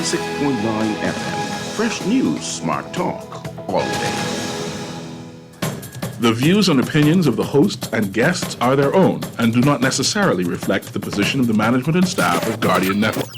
96.9 FM. Fresh news, smart talk, all day. The views and opinions of the hosts and guests are their own and do not necessarily reflect the position of the management and staff of Guardian Network.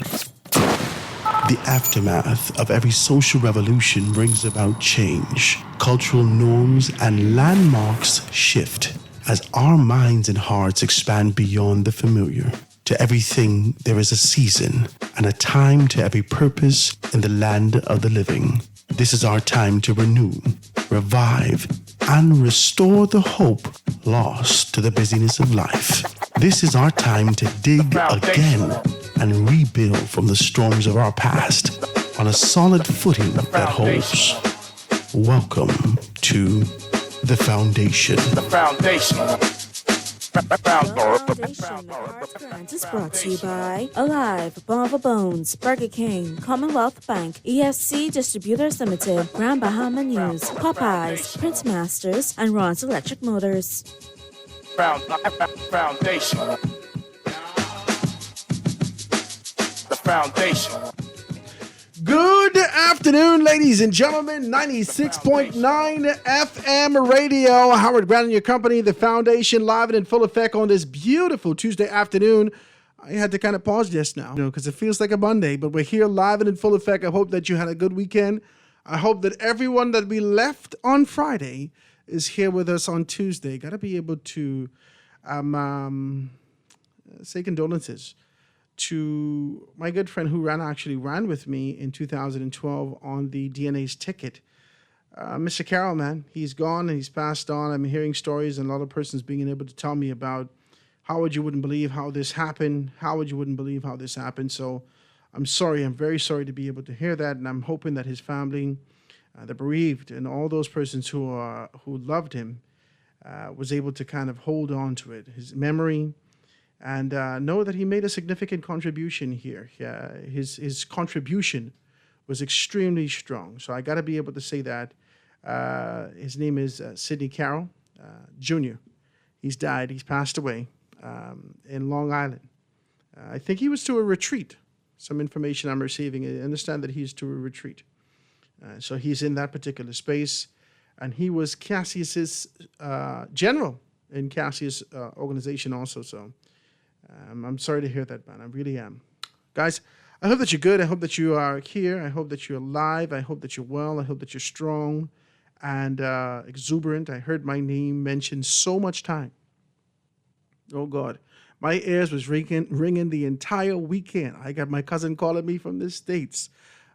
The aftermath of every social revolution brings about change. Cultural norms and landmarks shift as our minds and hearts expand beyond the familiar. To everything, there is a season and a time to every purpose in the land of the living. This is our time to renew, revive, and restore the hope lost to the busyness of life. This is our time to dig again and rebuild from the storms of our past on a solid footing that holds. Welcome to The Foundation. The Foundation. The Foundation Arts Grant is brought to you by Alive, Bava Bones, Burger King, Commonwealth Bank, EFC Distributors Limited, Grand Bahama News, Popeyes, Prince Masters, and Ron's Electric Motors. Foundation. The Foundation. Good afternoon, ladies and gentlemen. 96.9 FM radio. Howard Grant and your company, The Foundation, live and in full effect on this beautiful Tuesday afternoon. I had to kind of pause just now, because it feels like a Monday, but we're here live and in full effect. I hope that you had a good weekend. I hope that everyone that we left on Friday is here with us on Tuesday. Got to be able to say condolences to my good friend who ran with me in 2012 on the DNA's ticket. Mr. Carroll, man, he's gone and he's passed on. I'm hearing stories and a lot of persons being able to tell me about Howard, you wouldn't believe how this happened. Howard, you wouldn't believe how this happened. So I'm sorry. I'm very sorry to be able to hear that. And I'm hoping that his family, the bereaved, and all those persons who loved him was able to kind of hold on to it, his memory, and know that he made a significant contribution here. His contribution was extremely strong. So I got to be able to say that. His name is Sidney Carroll Jr. He's died. He's passed away in Long Island. I think he was to a retreat. Some information I'm receiving. I understand that he's to a retreat. So he's in that particular space. And he was Cassius's general in Cassius' organization also. So I'm sorry to hear that, man. I really am. Guys, I hope that you're good. I hope that you are here. I hope that you're alive. I hope that you're well. I hope that you're strong and exuberant. I heard my name mentioned so much time. Oh, God. My ears was ringing the entire weekend. I got my cousin calling me from the States,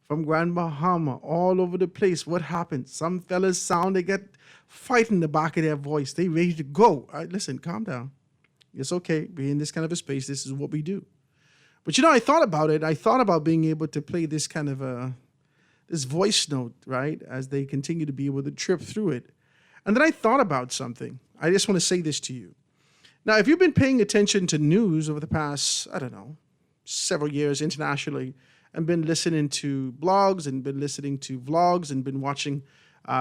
from Grand Bahama, all over the place. What happened? Some fellas they get fight in the back of their voice. They ready to go. All right, listen, calm down. It's okay. We're in this kind of a space. This is what we do. But, I thought about it. I thought about being able to play this kind of this voice note, right, as they continue to be able to trip through it. And then I thought about something. I just want to say this to you. Now, if you've been paying attention to news over the past, several years internationally, and been listening to blogs and been listening to vlogs and been watching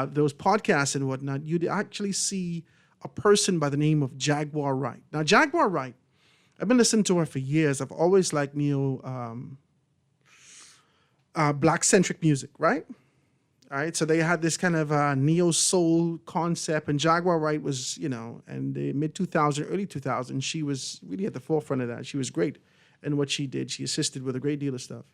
those podcasts and whatnot, you'd actually see a person by the name of Jaguar Wright. Now, Jaguar Wright, I've been listening to her for years. I've always liked black-centric music, right? All right, so they had this kind of neo-soul concept, and Jaguar Wright was, in the mid-2000s, early 2000s, she was really at the forefront of that. She was great in what she did. She assisted with a great deal of stuff.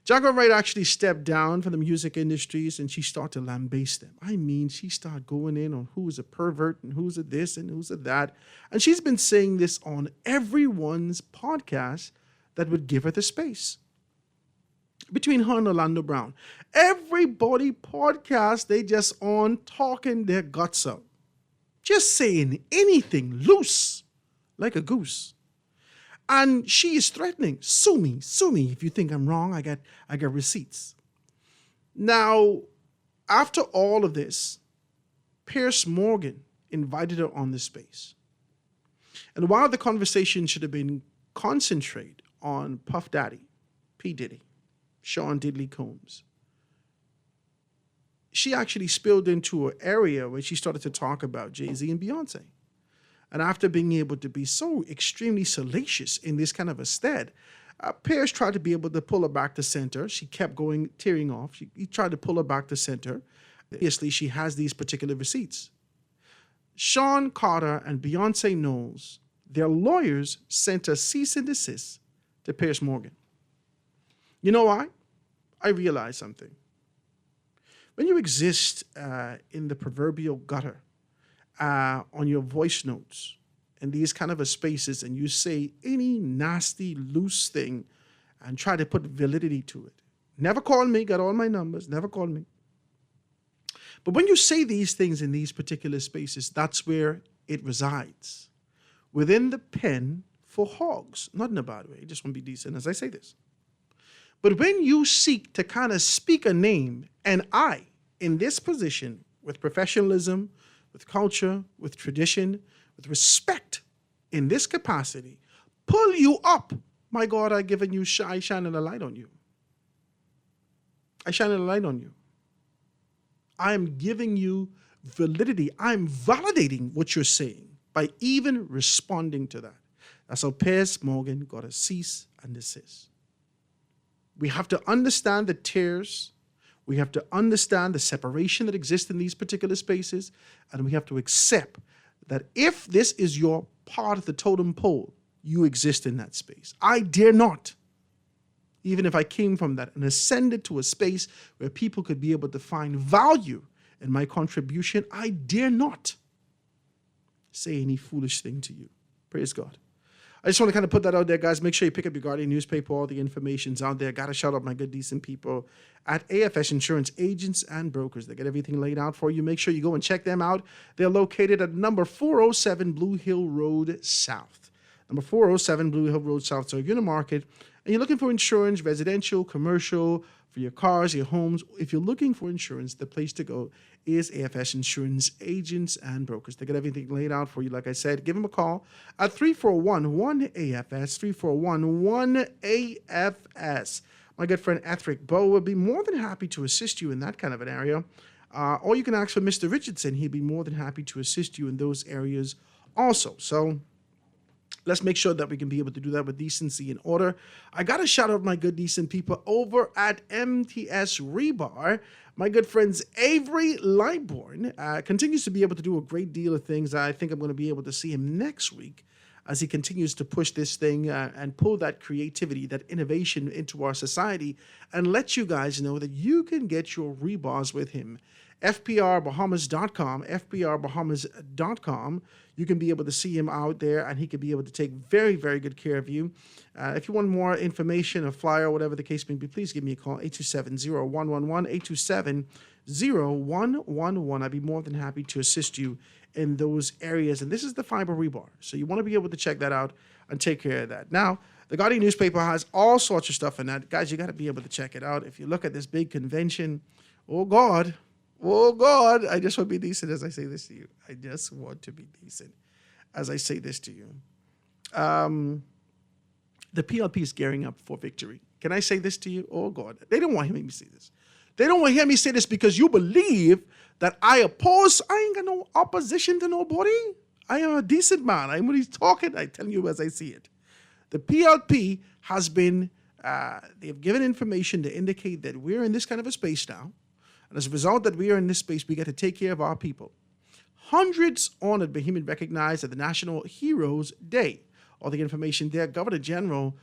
Jaguar Wright actually stepped down from the music industries and she started to lambaste them. I mean, she started going in on who's a pervert and who's a this and who's a that. And she's been saying this on everyone's podcast that would give her the space. Between her and Orlando Brown. Everybody podcast, they just on talking their guts out. Just saying anything loose like a goose. And she is threatening, sue me if you think I'm wrong. I got receipts. Now, after all of this, Piers Morgan invited her on the space. And while the conversation should have been concentrated on Puff Daddy, P. Diddy, Sean Diddley Combs, she actually spilled into an area where she started to talk about Jay-Z and Beyonce. And after being able to be so extremely salacious in this kind of a stead, Pierce tried to be able to pull her back to center. She kept going, tearing off. He tried to pull her back to center. Obviously, she has these particular receipts. Sean Carter and Beyonce Knowles, their lawyers sent a cease and desist to Pierce Morgan. You know why? I realized something. When you exist in the proverbial gutter on your voice notes in these kind of spaces and you say any nasty, loose thing and try to put validity to it. Never call me, got all my numbers, never call me. But when you say these things in these particular spaces, that's where it resides. Within the pen for hogs. Not in a bad way, just want to be decent as I say this. But when you seek to kind of speak a name, and I, in this position, with professionalism, with culture, with tradition, with respect, in this capacity, pull you up, my God, I shine a light on you. I shine a light on you. I am giving you validity. I'm validating what you're saying by even responding to that. That's how Pierce Morgan got a cease and desist. We have to understand the tears. We have to understand the separation that exists in these particular spaces. And we have to accept that if this is your part of the totem pole, you exist in that space. I dare not, even if I came from that and ascended to a space where people could be able to find value in my contribution, I dare not say any foolish thing to you. Praise God. I just want to kind of put that out there, guys. Make sure you pick up your Guardian newspaper. All the information's out there. Got to shout out my good, decent people at AFS Insurance Agents and Brokers. They get everything laid out for you. Make sure you go and check them out. They're located at number 407 Blue Hill Road South. Number 407 Blue Hill Road South. So if you're in the market and you're looking for insurance, residential, commercial, for your cars, your homes, if you're looking for insurance, the place to go is AFS Insurance Agents and Brokers. They got everything laid out for you. Like I said, give them a call at 341-1-AFS, 341-1-AFS. My good friend Ethric Bowe would be more than happy to assist you in that kind of an area. Or you can ask for Mr. Richardson. He'd be more than happy to assist you in those areas also. So let's make sure that we can be able to do that with decency and order. I got to shout out my good, decent people over at MTS Rebar. My good friends Avery Lightbourne continues to be able to do a great deal of things. I think I'm going to be able to see him next week as he continues to push this thing and pull that creativity, that innovation into our society, and let you guys know that you can get your rebars with him. FPRBahamas.com, FPRBahamas.com. You can be able to see him out there, and he can be able to take very, very good care of you. If you want more information, a flyer, whatever the case may be, please give me a call, 827-0111, 827-0111. I'd be more than happy to assist you in those areas. And this is the fiber rebar. So you want to be able to check that out and take care of that. Now, the Guardian newspaper has all sorts of stuff in that. Guys, you got to be able to check it out. If you look at this big convention, oh, God, I just want to be decent as I say this to you. I just want to be decent as I say this to you. The PLP is gearing up for victory. Can I say this to you? Oh, God. They don't want to hear me say this. They don't want to hear me say this because you believe that I oppose. I ain't got no opposition to nobody. I am a decent man. When he's talking, I tell you as I see it. The PLP has been, they've given information to indicate that we're in this kind of a space now. And as a result that we are in this space, we got to take care of our people. Hundreds honored Bahamian recognized at the National Heroes Day. All the information there. Governor General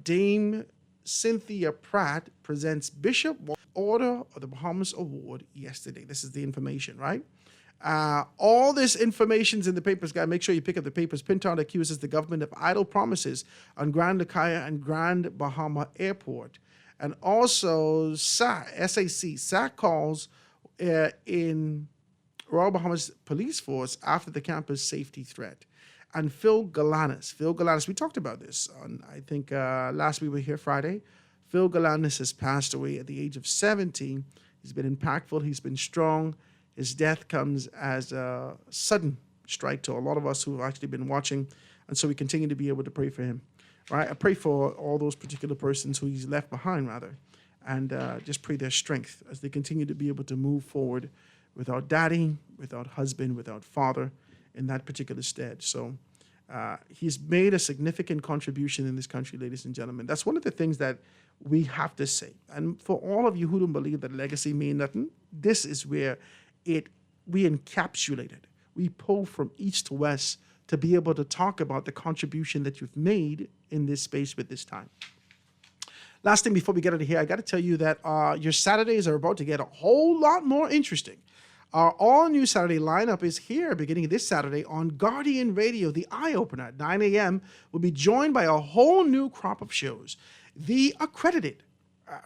Dame Cynthia Pratt presents Bishop Order of the Bahamas Award yesterday. This is the information, right? All this information's in the papers, guys. Make sure you pick up the papers. Pintown accuses the government of idle promises on Grand Lucaya and Grand Bahama Airport. And also, SAC calls in Royal Bahamas Police Force after the campus safety threat. And Phil Galanis, we talked about this on, I think, last week we were here Friday. Phil Galanis has passed away at the age of 70. He's been impactful. He's been strong. His death comes as a sudden strike to a lot of us who have actually been watching. And so we continue to be able to pray for him. Right? I pray for all those particular persons who he's left behind, rather, and just pray their strength as they continue to be able to move forward without daddy, without husband, without father in that particular stead. So He's made a significant contribution in this country, ladies and gentlemen. That's one of the things that we have to say. And for all of you who don't believe that legacy means nothing, this is where we encapsulate it. We pull from east to west to be able to talk about the contribution that you've made in this space with this time. Last thing before we get out of here, I got to tell you that your Saturdays are about to get a whole lot more interesting. Our all-new Saturday lineup is here beginning this Saturday on Guardian Radio. The Eye Opener at 9 a.m. will be joined by a whole new crop of shows. The Accredited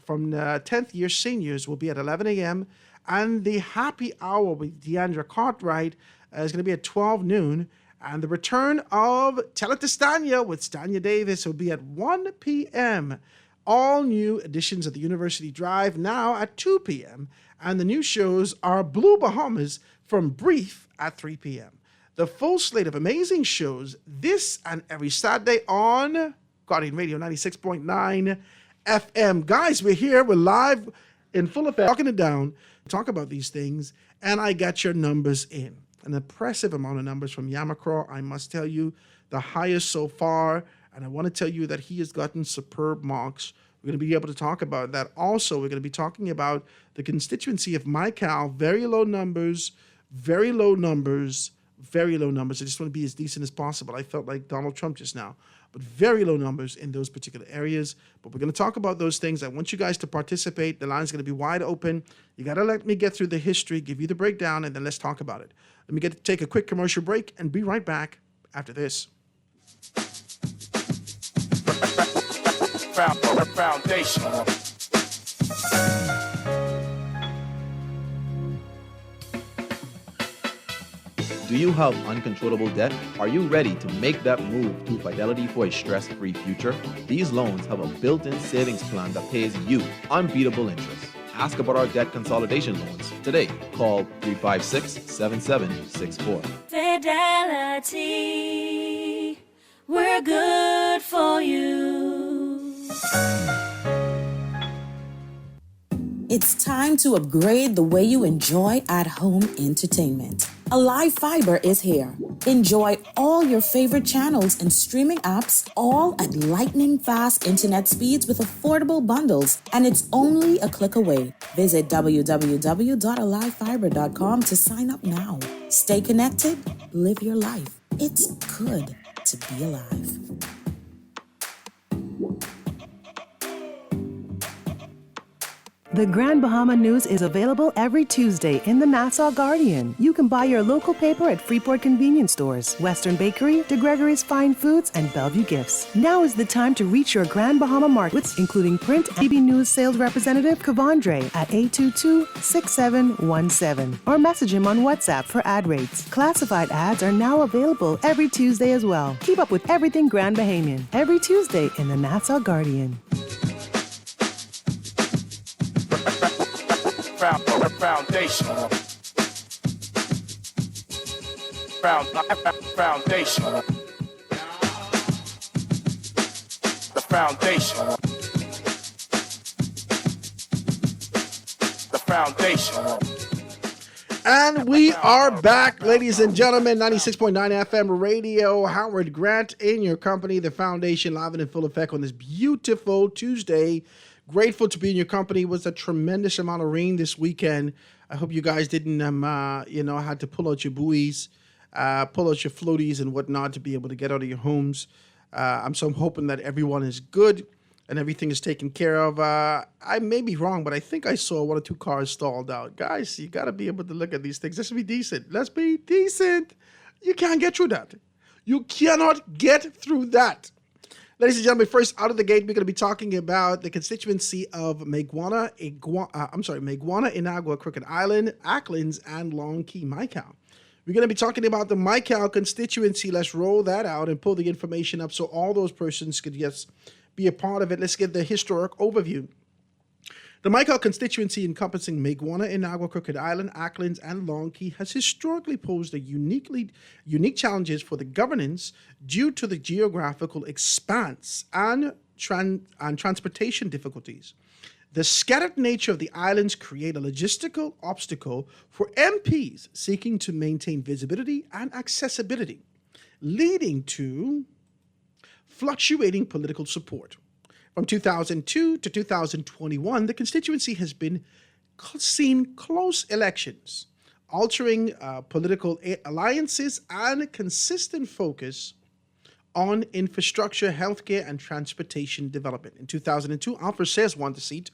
from the 10th year seniors will be at 11 a.m. And the Happy Hour with Deandra Cartwright is going to be at 12 noon. And the return of Tell It to Stanya with Stanya Davis will be at 1 p.m. All new editions of the University Drive now at 2 p.m. And the new shows are Blue Bahamas from Brief at 3 p.m. The full slate of amazing shows this and every Saturday on Guardian Radio 96.9 FM. Guys, we're live in full effect, talking it down, talk about these things, and I got your numbers in. An impressive amount of numbers from Yamakro, I must tell you, the highest so far, and I want to tell you that he has gotten superb marks. We're going to be able to talk about that. Also, we're going to be talking about the constituency of MyCal, very low numbers, very low numbers, very low numbers. I just want to be as decent as possible. I felt like Donald Trump just now, but very low numbers in those particular areas. But we're going to talk about those things. I want you guys to participate. The line's going to be wide open. You got to let me get through the history, give you the breakdown, and then let's talk about it. Let me take a quick commercial break and be right back after this. Foundation. Do you have uncontrollable debt? Are you ready to make that move to Fidelity for a stress-free future? These loans have a built-in savings plan that pays you unbeatable interest. Ask about our debt consolidation loans today. Call 356-7764. Fidelity, we're good for you. It's time to upgrade the way you enjoy at-home entertainment. Alive Fiber is here. Enjoy all your favorite channels and streaming apps, all at lightning-fast internet speeds with affordable bundles, and it's only a click away. Visit www.alivefiber.com to sign up now. Stay connected, live your life. It's good to be alive. The Grand Bahama News is available every Tuesday in the Nassau Guardian. You can buy your local paper at Freeport Convenience Stores, Western Bakery, De Gregory's Fine Foods, and Bellevue Gifts. Now is the time to reach your Grand Bahama markets, including print and TV News sales representative Kavandre at 822-6717, or message him on WhatsApp for ad rates. Classified ads are now available every Tuesday as well. Keep up with everything Grand Bahamian every Tuesday in the Nassau Guardian. Foundation. Foundation. The foundation. The foundation. And we are back, ladies and gentlemen. 96.9 FM radio. Howard Grant in your company. The foundation live and in full effect on this beautiful Tuesday. Grateful to be in your company. It was a tremendous amount of rain this weekend. I hope you guys didn't, had to pull out your buoys, pull out your floaties and whatnot to be able to get out of your homes. I'm hoping that everyone is good and everything is taken care of. I may be wrong, but I think I saw one or two cars stalled out. Guys, you got to be able to look at these things. Let's be decent. Let's be decent. You can't get through that. You cannot get through that. Ladies and gentlemen, first out of the gate, we're going to be talking about the constituency of Maguana, Inagua, Crooked Island, Acklins, and Long Key, MyCal. We're going to be talking about the MyCal constituency. Let's roll that out and pull the information up so all those persons could just be a part of it. Let's get the historic overview. The MyCal constituency, encompassing Maguana, Inagua, Crooked Island, Acklins, and Long Key, has historically posed a unique challenges for the governance due to the geographical expanse and transportation difficulties. The scattered nature of the islands create a logistical obstacle for MPs seeking to maintain visibility and accessibility. leading to fluctuating political support. From 2002 to 2021, the constituency has been seen close elections, altering political alliances and consistent focus on infrastructure, healthcare, and transportation development. In 2002, Alfred Sayers won the seat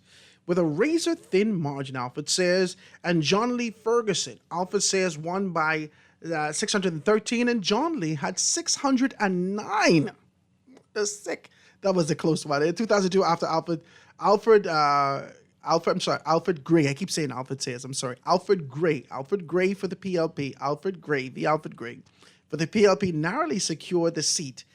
with a razor-thin margin, Alfred Sayers and John Lee Ferguson. Alfred Sayers won by 613, and John Lee had 609. That's sick. That was a close one. In 2002, after Alfred Gray. I keep saying Alfred Sayers. I'm sorry. Alfred Gray for the PLP. Alfred Gray for the PLP narrowly secured the seat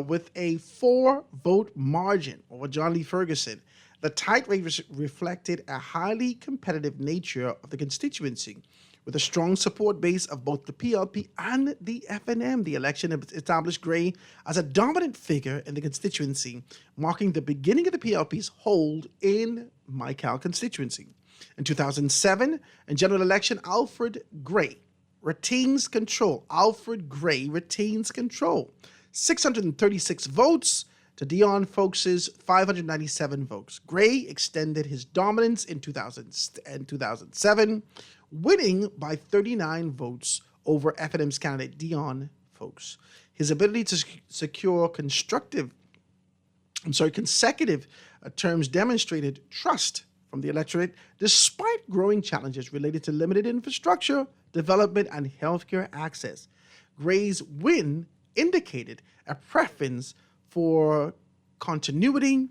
with a 4-vote margin over John Lee Ferguson. The tight race reflected a highly competitive nature of the constituency, with a strong support base of both the PLP and the FNM. The election established Gray as a dominant figure in the constituency, marking the beginning of the PLP's hold in Michael constituency. In 2007, in general election, Alfred Gray retains control. 636 votes to Dion Folks's 597 votes. Gray extended his dominance in 2007, winning by 39 votes over FNM's candidate Dion Folks. His ability to secure consecutive terms demonstrated trust from the electorate, despite growing challenges related to limited infrastructure, development, and healthcare access. Gray's win indicated a preference for continuity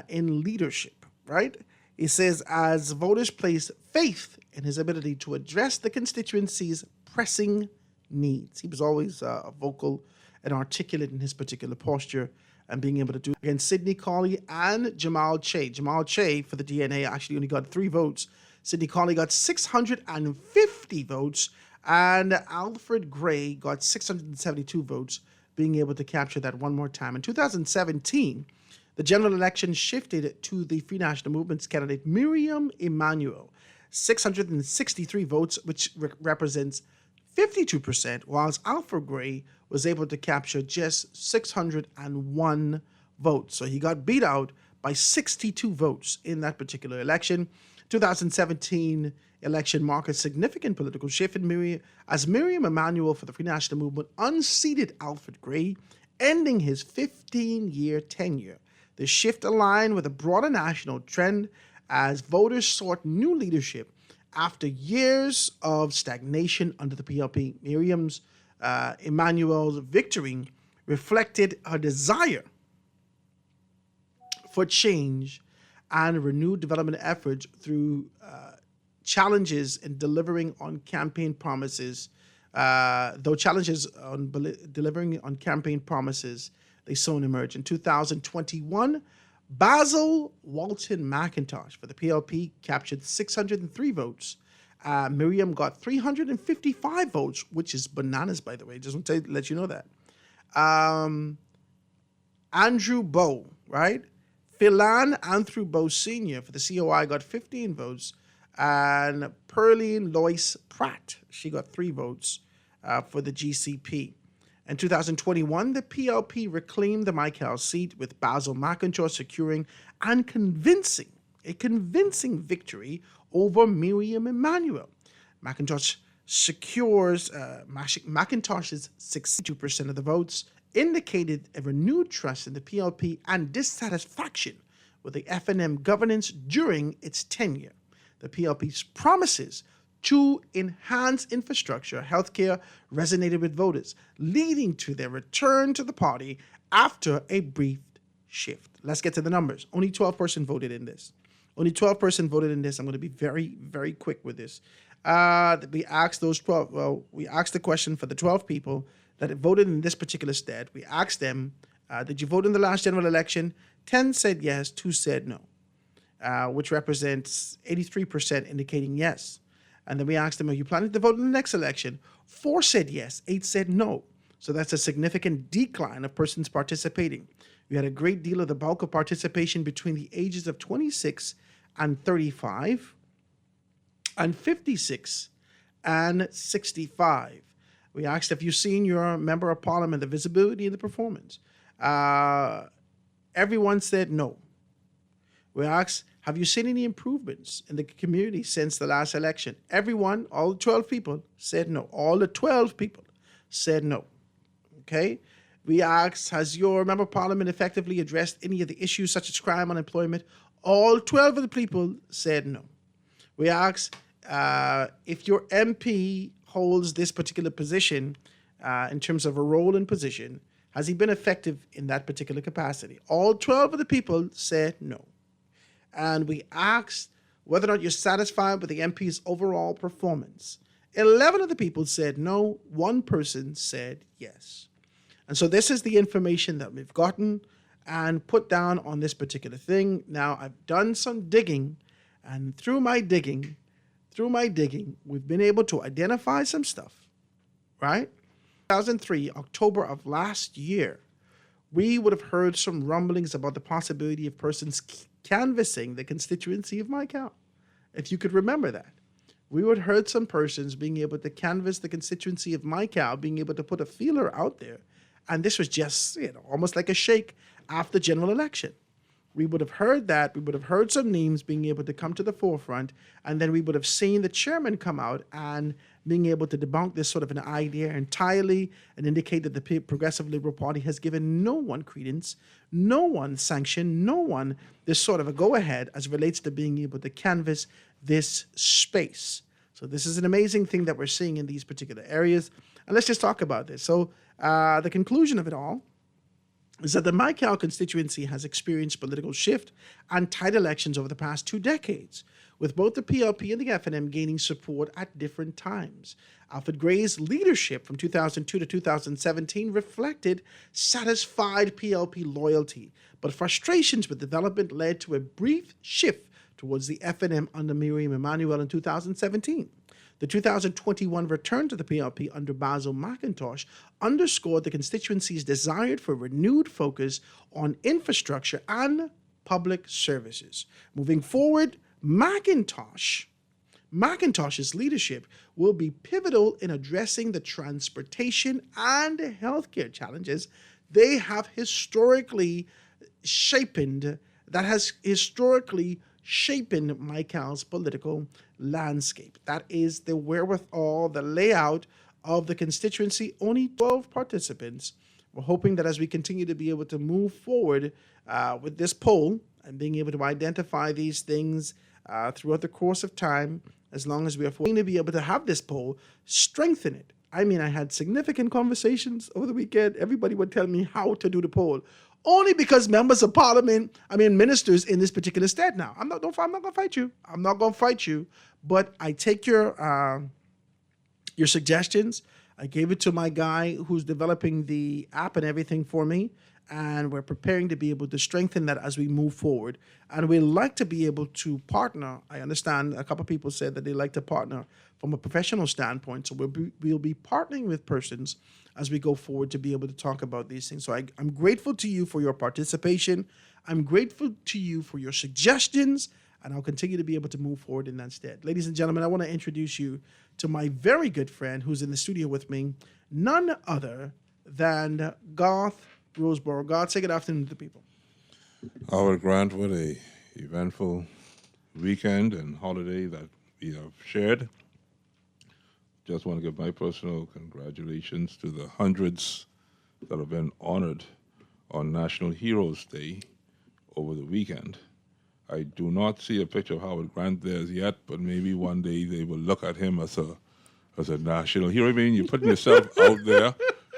in leadership, right? He says, as voters place faith in his ability to address the constituency's pressing needs. He was always vocal and articulate in his particular posture and being able to do it. Against Sidney Colley and Jamal Che. Jamal Che for the DNA actually only got 3 votes. Sidney Colley got 650 votes, and Alfred Gray got 672 votes, being able to capture that one more time. In 2017, the general election shifted to the Free National Movement's candidate Miriam Emanuel, 663 votes, which represents 52%, whilst Alfred Gray was able to capture just 601 votes. So he got beat out by 62 votes in that particular election. 2017 election marked a significant political shift in Miriam Emanuel for the Free National Movement unseated Alfred Gray, ending his 15-year tenure. The shift aligned with a broader national trend as voters sought new leadership after years of stagnation under the PLP. Miriam Emanuel's victory reflected her desire for change and renewed development efforts through challenges in delivering on campaign promises. Delivering on campaign promises, they soon emerged. In 2021, Basil Walton McIntosh for the PLP captured 603 votes. Miriam got 355 votes, which is bananas, by the way. Just want to let you know that. Andrew Bowe, right? Philan Andrew Bowe Sr. for the COI got 15 votes. And Pearline Lois Pratt, she got 3 votes for the GCP. In 2021, the PLP reclaimed the Michael seat, with Basil McIntosh securing a convincing victory over Miriam Emanuel. McIntosh's 62% of the votes indicated a renewed trust in the PLP and dissatisfaction with the FNM governance during its tenure. The PLP's promises to enhance infrastructure, healthcare resonated with voters, leading to their return to the party after a brief shift. Let's get to the numbers. Only 12% voted in this. I'm going to be very, very quick with this. We asked the question for the 12 people that voted in this particular state. We asked them, did you vote in the last general election? 10 said yes, 2 said no. Which represents 83% indicating yes. And then we asked them, are you planning to vote in the next election? 4 said yes, 8 said no. So that's a significant decline of persons participating. We had a great deal of the bulk of participation between the ages of 26 and 35 and 56 and 65. We asked if you've seen your member of parliament, the visibility and the performance. Everyone said no. We asked, have you seen any improvements in the community since the last election? Everyone, all 12 people, said no. All the 12 people said no. Okay? We asked, has your member of parliament effectively addressed any of the issues such as crime, unemployment? All 12 of the people said no. We asked if your MP holds this particular position in terms of a role and position, has he been effective in that particular capacity? All 12 of the people said no. And we asked whether or not you're satisfied with the MP's overall performance. 11 of the people said no. One person said yes. And so this is the information that we've gotten and put down on this particular thing. Now, I've done some digging, and through my digging, we've been able to identify some stuff, right? 2003, October of last year, we would have heard some rumblings about the possibility of persons canvassing the constituency of Mike Howe. If you could remember that. We would have heard some persons being able to canvass the constituency of Mike Howe, being able to put a feeler out there. And this was just, almost like a shake after general election. We would have heard that. We would have heard some names being able to come to the forefront. And then we would have seen the chairman come out and being able to debunk this sort of an idea entirely and indicate that the Progressive Liberal Party has given no one credence, no one sanction, no one this sort of a go-ahead as it relates to being able to canvass this space. So this is an amazing thing that we're seeing in these particular areas. And let's just talk about this. So the conclusion of it all is that the Mike Howe constituency has experienced political shift and tight elections over the past 2 decades, with both the PLP and the FNM gaining support at different times. Alfred Gray's leadership from 2002 to 2017 reflected satisfied PLP loyalty, but frustrations with development led to a brief shift towards the FNM under Miriam Emanuel in 2017. The 2021 return to the PLP under Basil McIntosh underscored the constituency's desire for renewed focus on infrastructure and public services. Moving forward, McIntosh's leadership will be pivotal in addressing the transportation and healthcare challenges they have historically shapen Mike Howe's political landscape. That is the wherewithal, the layout of the constituency. Only 12 participants. We're hoping that as we continue to be able to move forward with this poll and being able to identify these things throughout the course of time, as long as we are going to be able to have this poll, strengthen it. I mean, I had significant conversations over the weekend. Everybody would tell me how to do the poll. Only because members of parliament, ministers in this particular state now. I'm not going to fight you. I'm not going to fight you. But I take your suggestions. I gave it to my guy who's developing the app and everything for me. And we're preparing to be able to strengthen that as we move forward. And we like to be able to partner. I understand a couple of people said that they like to partner from a professional standpoint. So we'll be partnering with persons as we go forward to be able to talk about these things. So I'm grateful to you for your participation. I'm grateful to you for your suggestions. And I'll continue to be able to move forward in that stead. Ladies and gentlemen, I want to introduce you to my very good friend who's in the studio with me, none other than Garth Roseborough. God, say good afternoon to the people. Howard Grant, what a eventful weekend and holiday that we have shared. Just want to give my personal congratulations to the hundreds that have been honored on National Heroes Day over the weekend. I do not see a picture of Howard Grant there as yet, but maybe one day they will look at him as a national hero. I mean, you're putting yourself out there.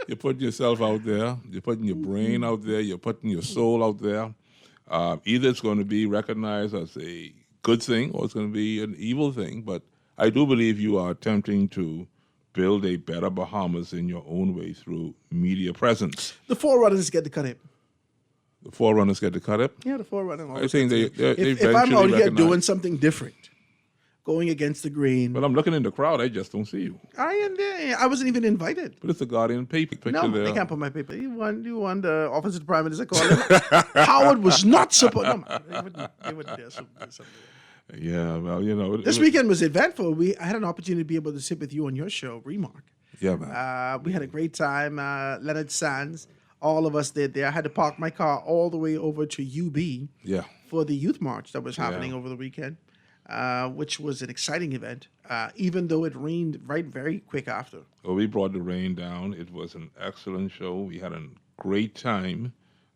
You're putting yourself out there. You're putting your brain out there. You're putting your soul out there. Either it's going to be recognized as a good thing or it's going to be an evil thing. But I do believe you are attempting to build a better Bahamas in your own way through media presence. The Forerunners get to cut it. The Forerunners get to cut it? Yeah, the Forerunners. I think they if I'm out here doing something different, going against the grain. But I'm looking in the crowd. I just don't see you. I am there. I wasn't even invited. But it's the Guardian picture no, there. They can't put my paper. You want the Office of the Prime Minister call him? Howard was not supposed. No, they wouldn't dare something. Yeah, well, this weekend was eventful. I had an opportunity to be able to sit with you on your show, Remark. Yeah, man. We had a great time. Leonard Sands, all of us did there. I had to park my car all the way over to UB Yeah. for the youth march that was happening Yeah. over the weekend, which was an exciting event, even though it rained very quick after. Well, we brought the rain down. It was an excellent show. We had a great time.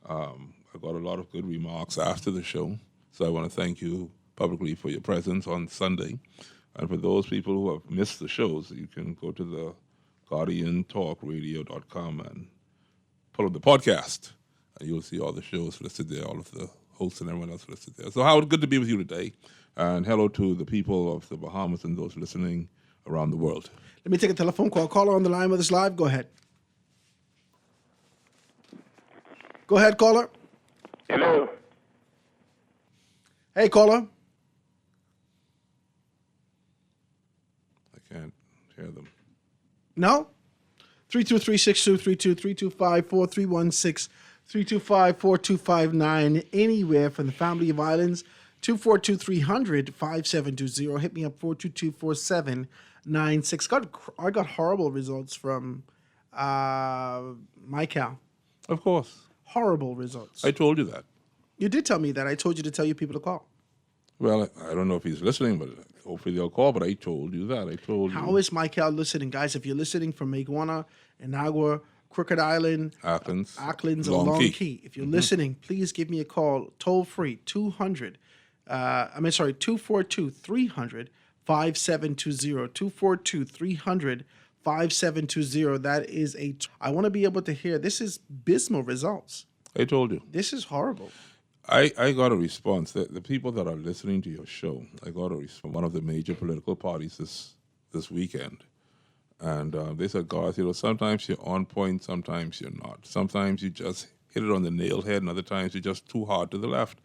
I got a lot of good remarks after the show. So I want to thank you publicly for your presence on Sunday. And for those people who have missed the shows, you can go to the GuardianTalkRadio.com and pull up the podcast. And you'll see all the shows listed there, all of the hosts and everyone else listed there. So Howard, good to be with you today. And hello to the people of the Bahamas and those listening around the world. Let me take a telephone call. Caller on the line with us live. Go ahead. Go ahead, caller. Hello. Hey, caller. I can't hear them. No? 323-623-2, 325-4316-325-4259. Anywhere from the family of islands. 242-300-5720. Hit me up 422-4796. I got horrible results from MyCal. Of course. Horrible results. I told you that. You did tell me that. I told you to tell your people to call. Well, I don't know if he's listening, but hopefully they'll call. But I told you that. I told How you. is MyCal listening? Guys, if you're listening from Maguana, Inagua, Crooked Island, Auckland's Long Key. If you're listening, please give me a call toll free 242-300-5720 242-300-5720. That is I want to be able to hear. This is abysmal results. I told you. This is horrible. I got a response. The people that are listening to your show, I got a response from one of the major political parties this weekend. And they said, Garth, sometimes you're on point, sometimes you're not. Sometimes you just hit it on the nail head, and other times you're just too hard to the left.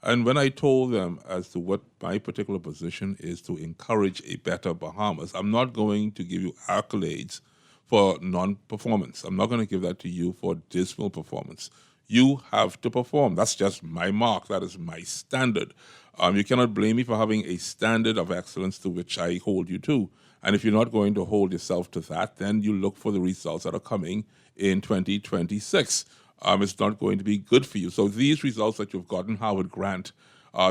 And when I told them as to what my particular position is to encourage a better Bahamas, I'm not going to give you accolades for non-performance. I'm not going to give that to you for dismal performance. You have to perform. That's just my mark. That is my standard. You cannot blame me for having a standard of excellence to which I hold you to. And if you're not going to hold yourself to that, then you look for the results that are coming in 2026. It's not going to be good for you. So these results that you've gotten, Howard Grant,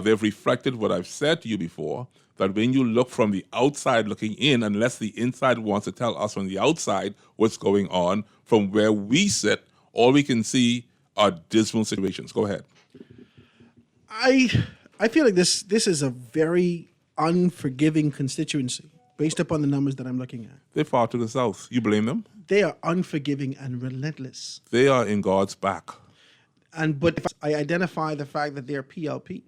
they've reflected what I've said to you before, that when you look from the outside looking in, unless the inside wants to tell us from the outside what's going on, from where we sit, all we can see are dismal situations. Go ahead. I feel like this is a very unforgiving constituency based upon the numbers that I'm looking at. They're far to the south. You blame them? They are unforgiving and relentless. They are in God's back. But if I identify the fact that they're PLP.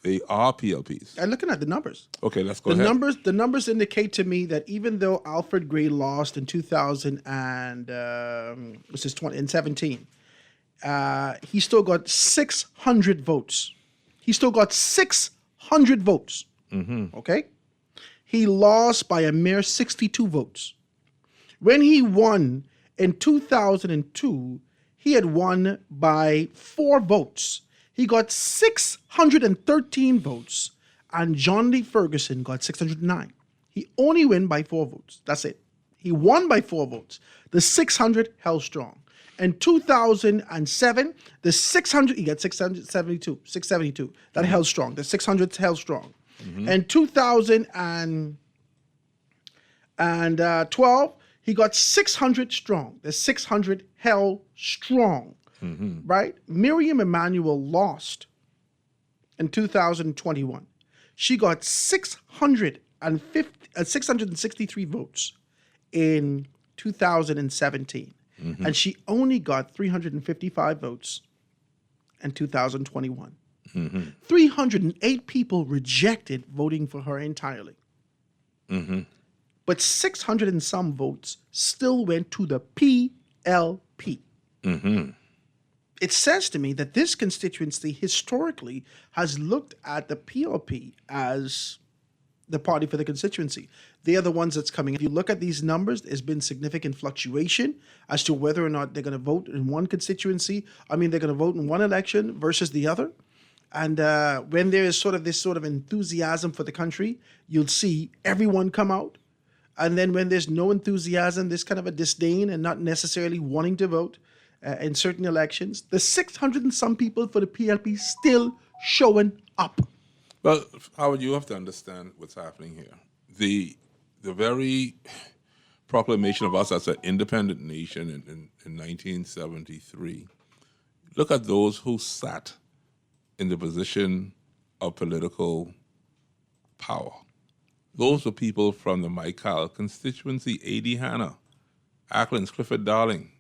They are PLPs. I'm looking at the numbers. Okay, let's go ahead. The numbers indicate to me that even though Alfred Gray lost in 2017, he still got 600 votes. He still got 600 votes. Mm-hmm. Okay? He lost by a mere 62 votes. When he won in 2002, he had won by 4 votes. He got 613 votes, and John Lee Ferguson got 609. He only won by 4 votes. That's it. He won by 4 votes. The 600 held strong. In 2007, the 600, he got 672. That held strong. The 600 held strong. Mm-hmm. In 2012, he got 600 strong. The 600 held strong. Mm-hmm. Right? Miriam Emanuel lost in 2021. She got 663 votes in 2017. Mm-hmm. And she only got 355 votes in 2021. Mm-hmm. 308 people rejected voting for her entirely. Mm-hmm. But 600 and some votes still went to the PLP. Mm-hmm. It says to me that this constituency historically has looked at the PLP as the party for the constituency. They are the ones that's coming. If you look at these numbers, there's been significant fluctuation as to whether or not they're going to vote in one constituency. They're going to vote in one election versus the other. And when there is this enthusiasm for the country, you'll see everyone come out. And then when there's no enthusiasm, there's kind of a disdain and not necessarily wanting to vote in certain elections, the 600 and some people for the PLP still showing up. Well, Howard, you have to understand what's happening here. The very proclamation of us as an independent nation in 1973, look at those who sat in the position of political power. Those were people from the Michael constituency, A.D. Hanna, Acklands, Clifford Darling,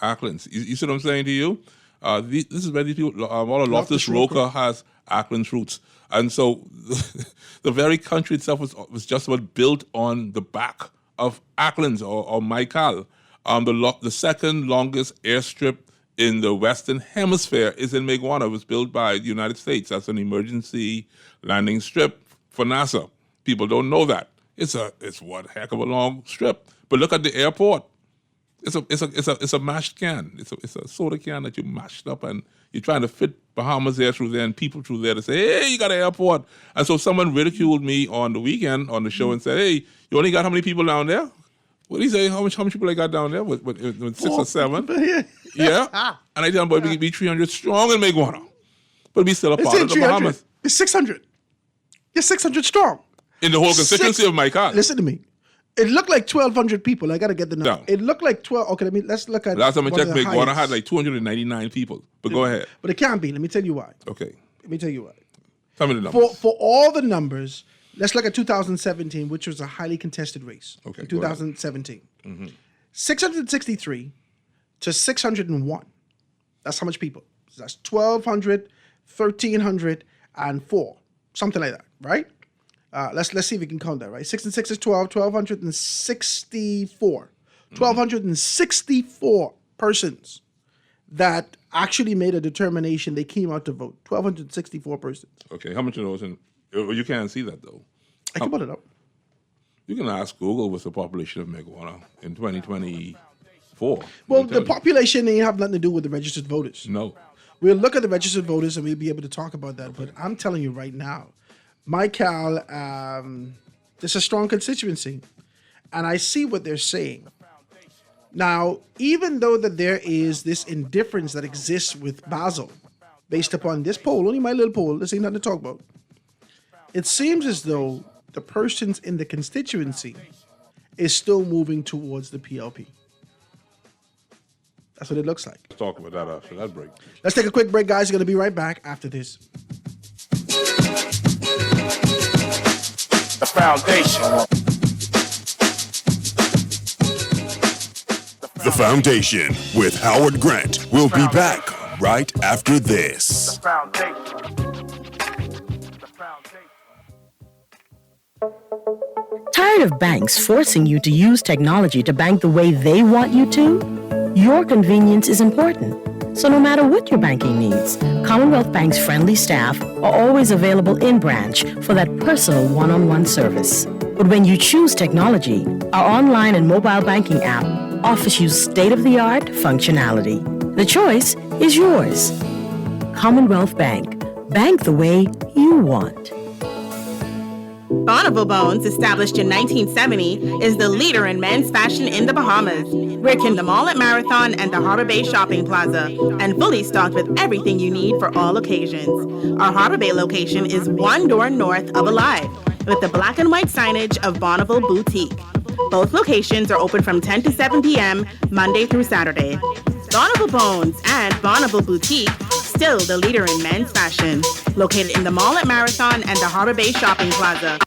Acklands. You see what I'm saying to you? This is where these people, all of Loftus Roker has Acklands roots. And so the very country itself was just about built on the back of Acklands or Michael. The second longest airstrip in the Western Hemisphere is in Meguana. It was built by the United States as an emergency landing strip for NASA. People don't know that. It's one heck of a long strip. But look at the airport. It's a mashed can. It's a soda can that you mashed up, and you're trying to fit Bahamas air through there and people through there to say, hey, you got an airport. And so someone ridiculed me on the weekend on the show and said, hey, you only got how many people down there? What did he say? How many people I got down there? With 6 or 7? Yeah. And I tell them, boy, we can be 300 strong in Meguana. But we still a part of the Bahamas. It's 600. You're 600 strong. In the whole constituency of Michael. Listen to me. It looked like 1,200 people. I got to get the number. No. It looked like 12. Okay, let's look at. Last time I checked, Meguana highest. had like 299 people. But go ahead. But it can't be. Let me tell you why. Okay. Let me tell you why. Tell me the numbers. For all the numbers, let's look at 2017, which was a highly contested race. Okay. In 2017. 663 to 601. That's how much people. So that's 1,200, 1,304, something like that, right? Let's see if we can count that, right? 6 and 6 is 12, 1,264. 1,264 persons that actually made a determination they came out to vote. 1,264 persons. Okay, how much of those? You can't see that, though. I can put it up. You can ask Google what's the population of Meguana in 2024. Well, the population ain't have nothing to do with the registered voters. No. We'll look at the registered voters and we'll be able to talk about that. But I'm telling you right now, Michael, it's a strong constituency. And I see what they're saying. Now, even though that there is this indifference that exists with Basel, based upon this poll, only my little poll, this ain't nothing to talk about, it seems as though the persons in the constituency is still moving towards the PLP. That's what it looks like. Let's talk about that after that break. Let's take a quick break, guys. We're going to be right back after this. The foundation. The Foundation with Howard Grant. We'll be back right after this. The foundation. Tired of banks forcing you to use technology to bank the way they want you to? Your convenience is important. So no matter what your banking needs, Commonwealth Bank's friendly staff are always available in branch for that personal one-on-one service. But when you choose technology, our online and mobile banking app offers you state-of-the-art functionality. The choice is yours. Commonwealth Bank. Bank the way you want. Bonneville Bones, established in 1970, is the leader in men's fashion in the Bahamas. We're in the mall at Marathon and the Harbor Bay Shopping Plaza, and fully stocked with everything you need for all occasions. Our Harbor Bay location is one door north of Alive, with the black and white signage of Bonneville Boutique. Both locations are open from 10 to 7 p.m., Monday through Saturday. Bonneville Bones and Bonneville Boutique, still the leader in men's fashion. Located in the mall at Marathon and the Harbor Bay Shopping Plaza.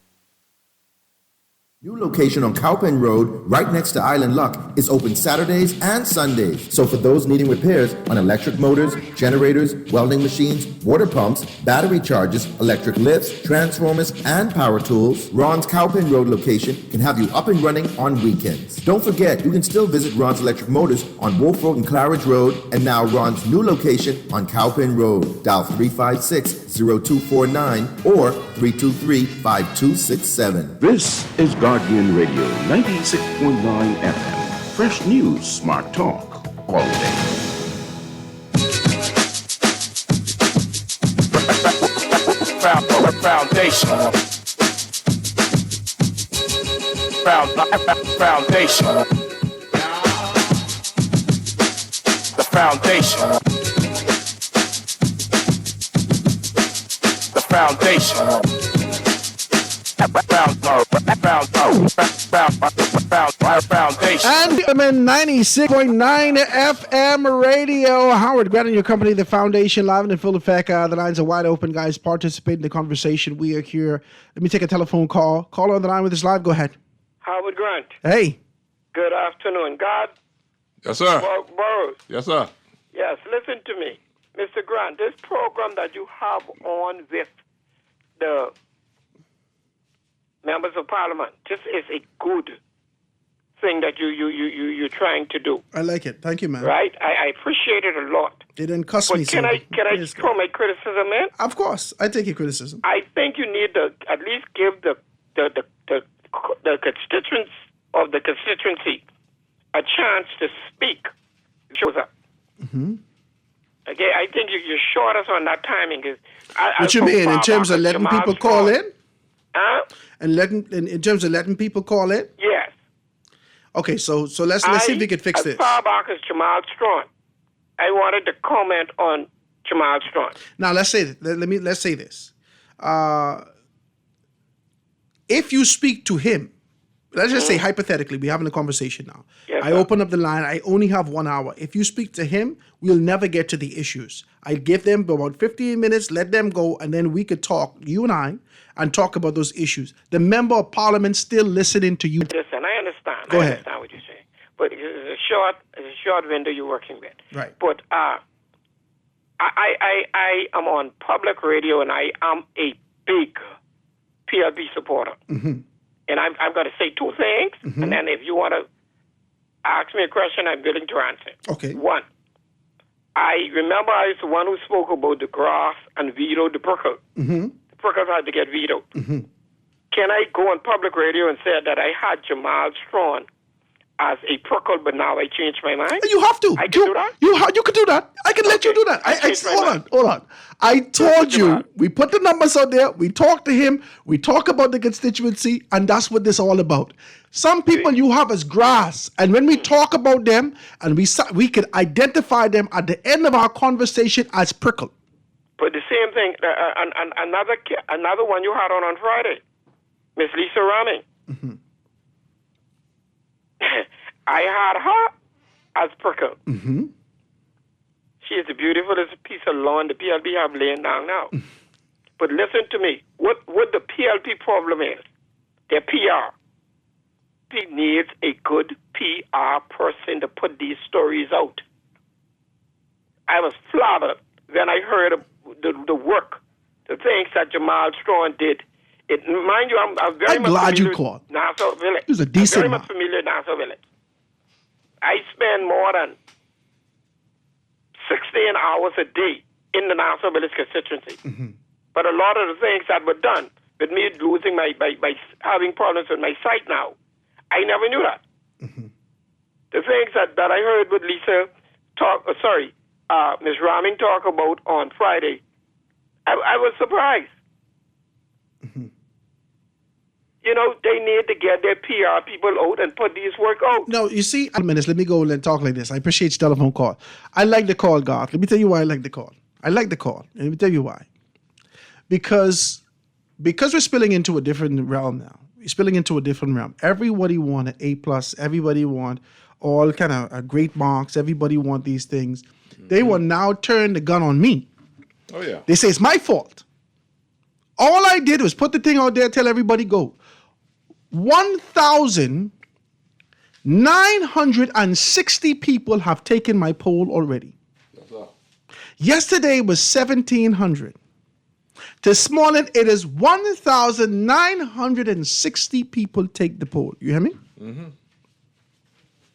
New location on Cowpen Road, right next to Island Luck, is open Saturdays and Sundays. So for those needing repairs on electric motors, generators, welding machines, water pumps, battery chargers, electric lifts, transformers, and power tools, Ron's Cowpen Road location can have you up and running on weekends. Don't forget, you can still visit Ron's Electric Motors on Wolf Road and Claridge Road, and now Ron's new location on Cowpen Road. Dial 356-0249 or 323-5267. This is Guardian Radio 96.9 FM. Fresh news, smart talk, all day. Foundation. foundation. The foundation. The foundation. And gentlemen, 96.9 FM radio. Howard Grant and your company, The Foundation, live and in full effect. The lines are wide open, guys. Participate in the conversation. We are here. Let me take a telephone call. Caller on the line with us live. Go ahead. Howard Grant. Hey. Good afternoon. God. Yes, sir. Burroughs. Yes, sir. Yes, listen to me. Mr. Grant, this program that you have on with the members of parliament, this is a good thing that you're trying to do. I like it. Thank you, man. Right? I appreciate it a lot. It didn't cost but me can something. I throw my criticism in? Of course. I take your criticism. I think you need to at least give the constituents of the constituency a chance to speak. Shows up. Mm-hmm. Okay, I think you're short us on that timing. What you mean in terms of letting people call in? Huh? And in terms of letting people call in? Yes. Okay, so let's see if we can fix this. As far back as Jamal Strong, I wanted to comment on Jamal Strong. Now let's say let's say this. If you speak to him, let's just say hypothetically, we're having a conversation now. Yes, I open up the line. I only have 1 hour. If you speak to him, we'll never get to the issues. I give them about 15 minutes, let them go, and then we could talk, you and I, and talk about those issues. The member of parliament still listening to you. Listen, I understand. Go I ahead. understand what you're saying. But it's a short window you're working with. Right. But I am on public radio, and I am a big PLP supporter. Mm-hmm. And I'm going to say two things, Mm-hmm. and then if you want to ask me a question, I'm willing to answer. Okay. One, I remember I was the one who spoke about the grass and vetoed the prickle. Mm-hmm. The prickles had to get vetoed. Mm-hmm. Can I go on public radio and say that I had Jamal Strong as a prickle, but now I changed my mind? You have to. I can do that? You can do that. I can let you do that. Hold on. I told you, we put the numbers out there, we talked to him, we talk about the constituency, and that's what this is all about. Some people you have as grass, and when we talk about them, and we can identify them at the end of our conversation as prickle. But the same thing, another one you had on Friday, Miss Lisa Ramming. Mm-hmm. I had her as prickle. Mm-hmm. She is the beautifulest piece of lawn the PLP have laying down now. But listen to me. What the PLP problem is, their PR. It needs a good PR person to put these stories out. I was flattered when I heard the work, the things that Jamal Strong did. Mind you, I'm very I'm much glad you familiar called. with Nassau Village. He was a decent I'm very man. much familiar with Nassau Village. I spend more than 16 hours a day in the Nassau Village constituency. Mm-hmm. But a lot of the things that were done, with me losing my having problems with my sight now, I never knew that. Mm-hmm. The things that I heard with Lisa Ms. Ramming talk about on Friday, I was surprised. Mm-hmm. You know, they need to get their PR people out and put these work out. No, you see, minutes. Let me go and talk like this. I appreciate your telephone call. I like the call, Garth. Let me tell you why I like the call. I like the call. And let me tell you why. Because we're spilling into a different realm now. We're spilling into a different realm. Everybody want an A+. Everybody want all kind of great marks. Everybody want these things. Mm-hmm. They will now turn the gun on me. Oh, yeah. They say it's my fault. All I did was put the thing out there, tell everybody go. 1,960 people have taken my poll already. Yesterday was 1,700. This morning it is 1,960 people take the poll. You hear me? Mm-hmm.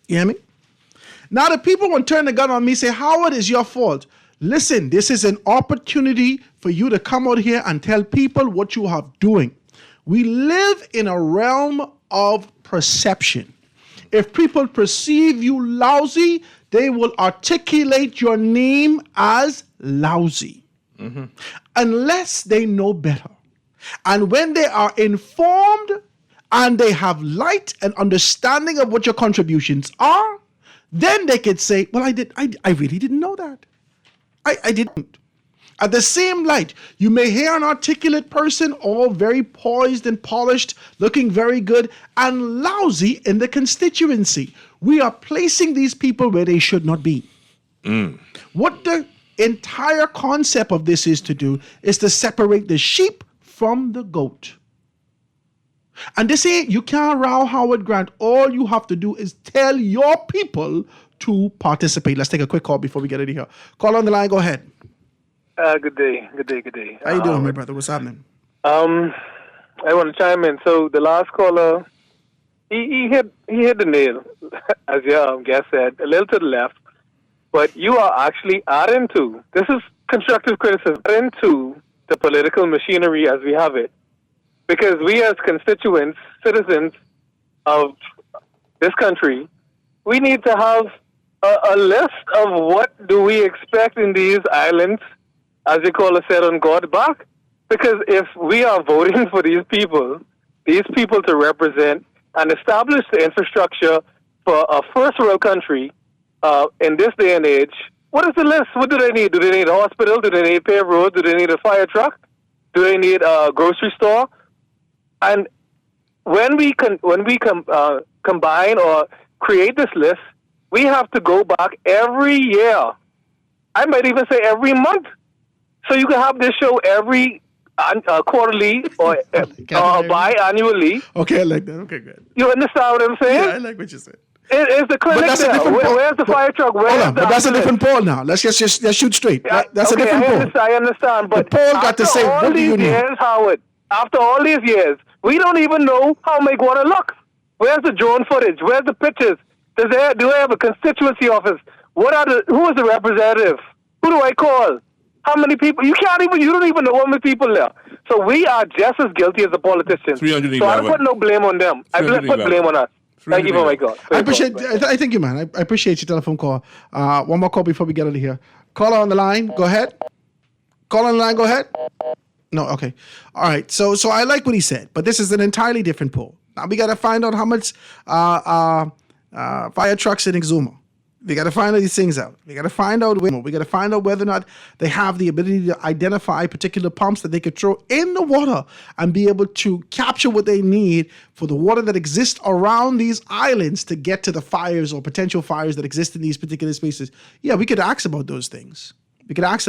You hear me? Now the people want to turn the gun on me, say, Howard, it's your fault. Listen, this is an opportunity for you to come out here and tell people what you are doing. We live in a realm of perception. If people perceive you lousy, they will articulate your name as lousy. Mm-hmm. Unless they know better. And when they are informed and they have light and understanding of what your contributions are, then they could say, well, I really didn't know that. I didn't. At the same light, you may hear an articulate person, all very poised and polished, looking very good, and lousy in the constituency. We are placing these people where they should not be. What the entire concept of this is to do is to separate the sheep from the goat. And they say you can't row Howard Grant. All you have to do is tell your people to participate. Let's take a quick call before we get out of here. Call on the line. Go ahead. Good day. How you doing, my brother? What's happening? I want to chime in. So the last caller, he hit the nail, as your guest said, a little to the left. But you are actually adding to, this is constructive criticism, adding to the political machinery as we have it. Because we as constituents, citizens of this country, we need to have a list of what do we expect in these islands, as you call it, said on God back. Because if we are voting for these people to represent and establish the infrastructure for a first world country in this day and age, what is the list? What do they need? Do they need a hospital? Do they need paved roads? Do they need a fire truck? Do they need a grocery store? And when we combine or create this list, we have to go back every year. I might even say every month. So you can have this show every quarterly or biannually. Okay, I like that. Okay, good. You understand what I'm saying? Yeah, I like what you said. It's the clinic there. Where's the fire truck? But that's a different poll now. Let's shoot straight. That's a different poll. I understand. But the poll got to say, what do you need? Howard, after all these years, we don't even know how make water look. Where's the drone footage? Where's the pictures? Do they have a constituency office? Who is the representative? Who do I call? How many people? You don't even know how many people there. So we are just as guilty as the politicians. 311. So I don't put no blame on them. I put blame on us. Thank you, my God. I thank you, man. I appreciate your telephone call. One more call before we get out of here. Caller on the line. Go ahead. Call on the line. Go ahead. No, okay. All right. So I like what he said, but this is an entirely different poll. Now we got to find out how much fire trucks in Exuma. We got to find all these things out. We got to find out whether or not they have the ability to identify particular pumps that they could throw in the water and be able to capture what they need for the water that exists around these islands to get to the fires or potential fires that exist in these particular spaces. Yeah, we could ask about those things. We could ask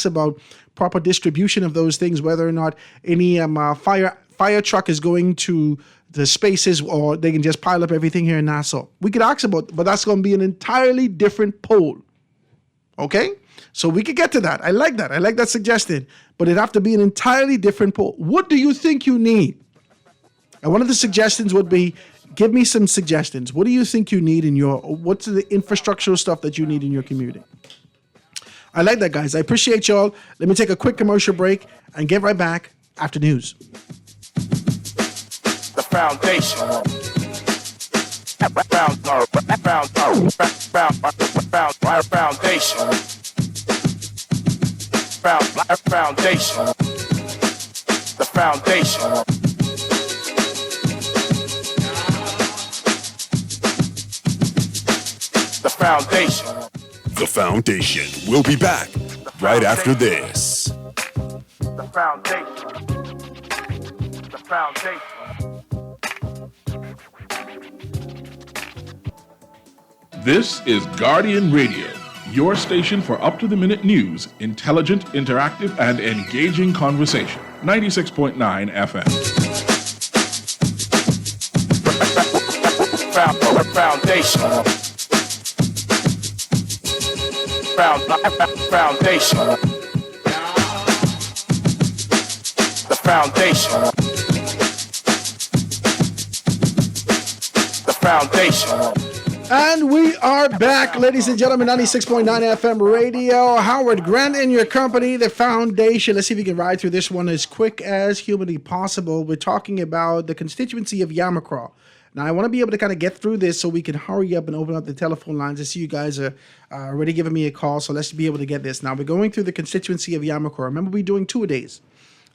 about proper distribution of those things, whether or not any fire truck is going to the spaces or they can just pile up everything here in Nassau. We could ask about, but that's going to be an entirely different poll. Okay? So we could get to that. I like that. I like that suggestion. But it'd have to be an entirely different poll. What do you think you need? And one of the suggestions would be, give me some suggestions. What do you think you need what's the infrastructural stuff that you need in your community? I like that, guys. I appreciate y'all. Let me take a quick commercial break and get right back after news. The foundation. Foundation. The foundation. The foundation. The Foundation. We'll be back right after this. The foundation. The foundation. This is Guardian Radio, your station for up-to-the-minute news, intelligent, interactive, and engaging conversation. 96.9 FM. Foundation. Foundation. The foundation. The foundation. And we are back, ladies and gentlemen, 96.9 FM radio. Howard Grant in your company, The Foundation. Let's see if we can ride through this one as quick as humanly possible. We're talking about the constituency of Yamacraw. Now, I want to be able to kind of get through this so we can hurry up and open up the telephone lines. I see you guys are already giving me a call, so let's be able to get this. Now, we're going through the constituency of Yamacraw. Remember, we're doing 2-a-days.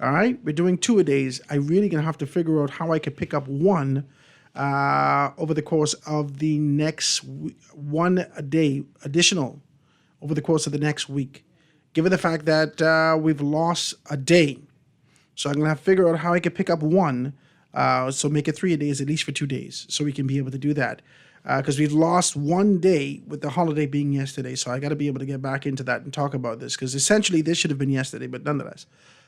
All right, we're doing 2-a-days. I really gonna have to figure out how I could pick up one over the course of the next one a day additional over the course of the next week. Given the fact that we've lost a day, so I'm gonna have to figure out how I could pick up one. So make it 3-a-days at least for 2 days, so we can be able to do that. Because we've lost one day with the holiday being yesterday, so I got to be able to get back into that and talk about this. Because essentially, this should have been yesterday, but nonetheless.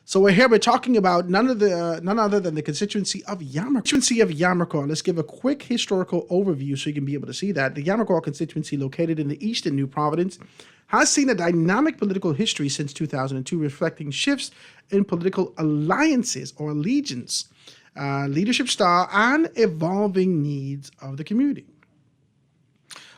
So we're talking about none other than the constituency of Yamacraw. Let's give a quick historical overview so you can be able to see that. The Yamacraw constituency, located in the eastern New Providence, has seen a dynamic political history since 2002, reflecting shifts in political alliances or allegiance, leadership style, and evolving needs of the community.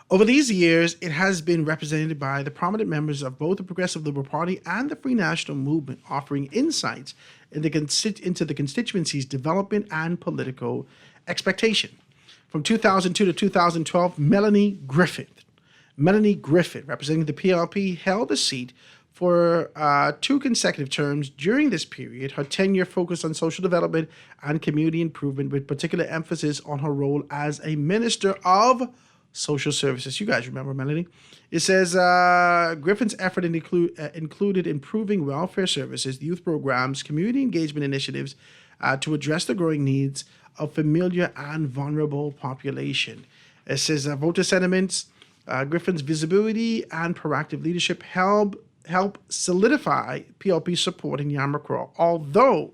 Over these years, it has been represented by the prominent members of both the Progressive Liberal Party and the Free National Movement, offering insights into the constituency's development and political expectation. From 2002 to 2012, Melanie Griffith, representing the PLP, held the seat for 2 consecutive terms. During this period, her tenure focused on social development and community improvement, with particular emphasis on her role as a Minister of Social Services. You guys remember Melanie? It says Griffin's effort included improving welfare services, youth programs, community engagement initiatives to address the growing needs of familiar and vulnerable population. It says voter sentiments, Griffin's visibility and proactive leadership help solidify PLP support in Yamacraw, although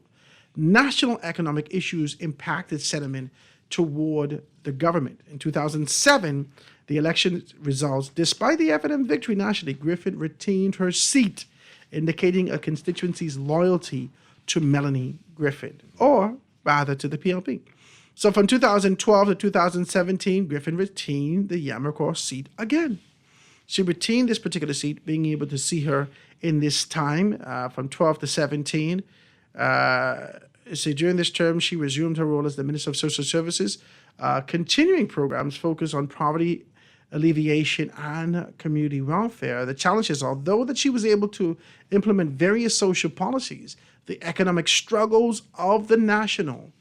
national economic issues impacted sentiment toward the government. In 2007, the election results, despite the evident victory nationally, Griffith retained her seat, indicating a constituency's loyalty to Melanie Griffith, or rather to the PLP. So from 2012 to 2017, Griffith retained the Yamacraw seat again. She retained this particular seat, being able to see her in this time from 12 to 17. So during this term, she resumed her role as the Minister of Social Services, continuing programs focused on poverty alleviation and community welfare. The challenge is, although that she was able to implement various social policies, the economic struggles of the nation,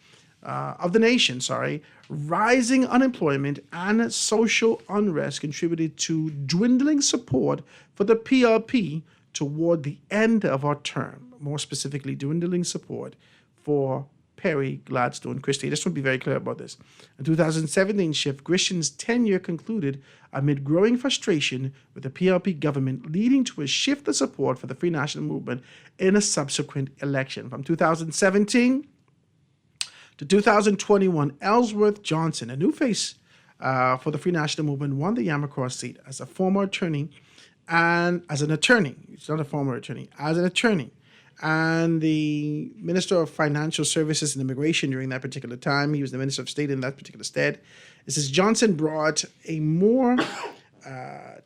rising unemployment and social unrest contributed to dwindling support for the PLP toward the end of our term. More specifically, dwindling support for Perry Gladstone Christie. I just want to be very clear about this. In 2017 shift, Grisham's tenure concluded amid growing frustration with the PLP government, leading to a shift of support for the Free National Movement in a subsequent election. From 2017 to 2021, Ellsworth Johnson, a new face for the Free National Movement, won the Yamacraw seat as a former attorney and as an attorney. It's not a former attorney, as an attorney. And the Minister of Financial Services and Immigration during that particular time. He was the Minister of State in that particular stead. It says Johnson brought a more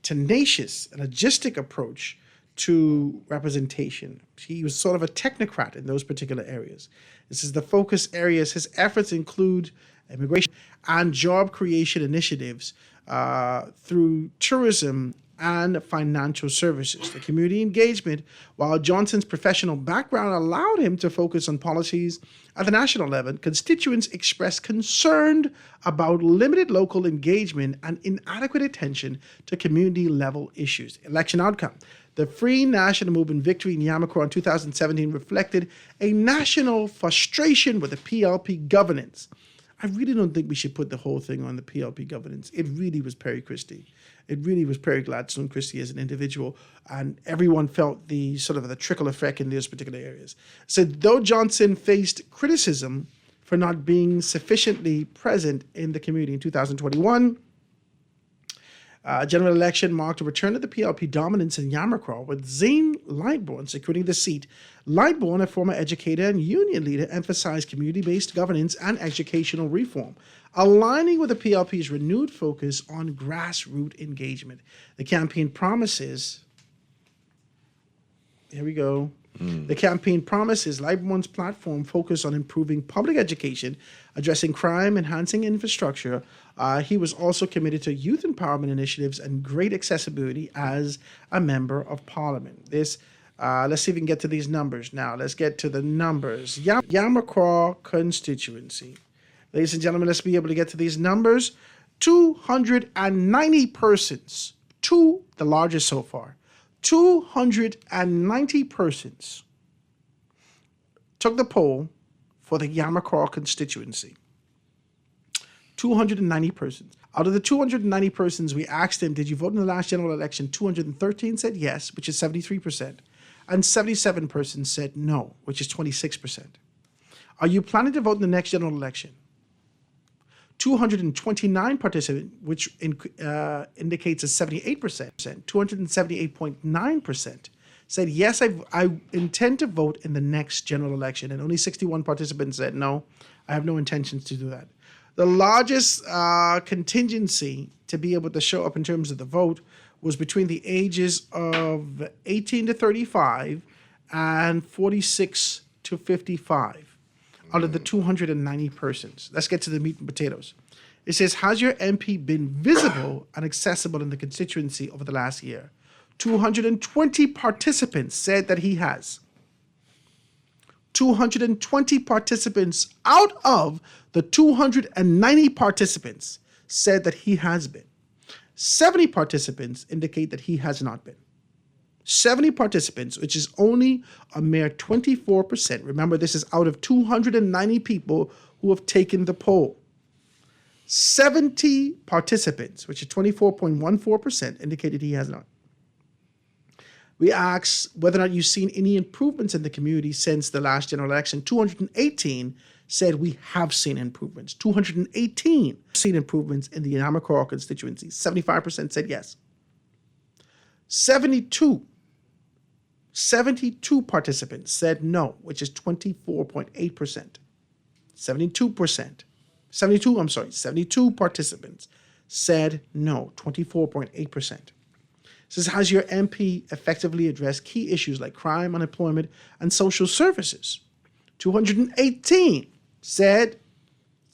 tenacious and logistic approach to representation. He was sort of a technocrat in those particular areas. This is the focus areas. His efforts include immigration and job creation initiatives through tourism and financial services. The community engagement, while Johnson's professional background allowed him to focus on policies at the national level, constituents expressed concern about limited local engagement and inadequate attention to community level issues. Election outcome. The Free National Movement victory in Yamacraw in 2017 reflected a national frustration with the PLP governance. I really don't think we should put the whole thing on the PLP governance. It really was Perry Christie. It really was Perry Gladstone Christie as an individual, and everyone felt the sort of the trickle effect in those particular areas. So though Johnson faced criticism for not being sufficiently present in the community in 2021, general election marked a return of the PLP dominance in Yamacraw, with Zane Lightbourne securing the seat. Lightbourne, a former educator and union leader, emphasized community-based governance and educational reform, aligning with the PLP's renewed focus on grassroots engagement. The campaign promises, here we go. The campaign promises Lightbourne's platform focus on improving public education, addressing crime, enhancing infrastructure. He was also committed to youth empowerment initiatives and great accessibility as a member of parliament. This Let's see if we can get to these numbers now. Let's get to the numbers. Yamacraw constituency. Ladies and gentlemen, let's be able to get to these numbers. 290 persons, the largest so far. 290 persons took the poll for the Yamacraw constituency. 290 persons. Out of the 290 persons, we asked them, did you vote in the last general election? 213 said yes, which is 73%. And 77 persons said no, which is 26%. Are you planning to vote in the next general election? 229 participants, which indicates a 78%, 278.9% said, yes, I intend to vote in the next general election. And only 61 participants said, no, I have no intentions to do that. The largest contingency to be able to show up in terms of the vote was between the ages of 18 to 35 and 46 to 55 out of the 290 persons. Let's get to the meat and potatoes. It says, has your MP been visible and accessible in the constituency over the last year? 220 participants said that he has. 220 participants out of the 290 participants said that he has been. 70 participants indicate that he has not been. 70 participants, which is only a mere 24%. Remember, this is out of 290 people who have taken the poll. 70 participants, which is 24.14%, indicated he has not. We asked whether or not you've seen any improvements in the community since the last general election. 218 said we have seen improvements. 218 seen improvements in the Yamacraw constituency. 75% said yes. 72 participants said no, which is 24.8%. 72 participants said no, 24.8%. It says, has your MP effectively addressed key issues like crime, unemployment, and social services? 218 said,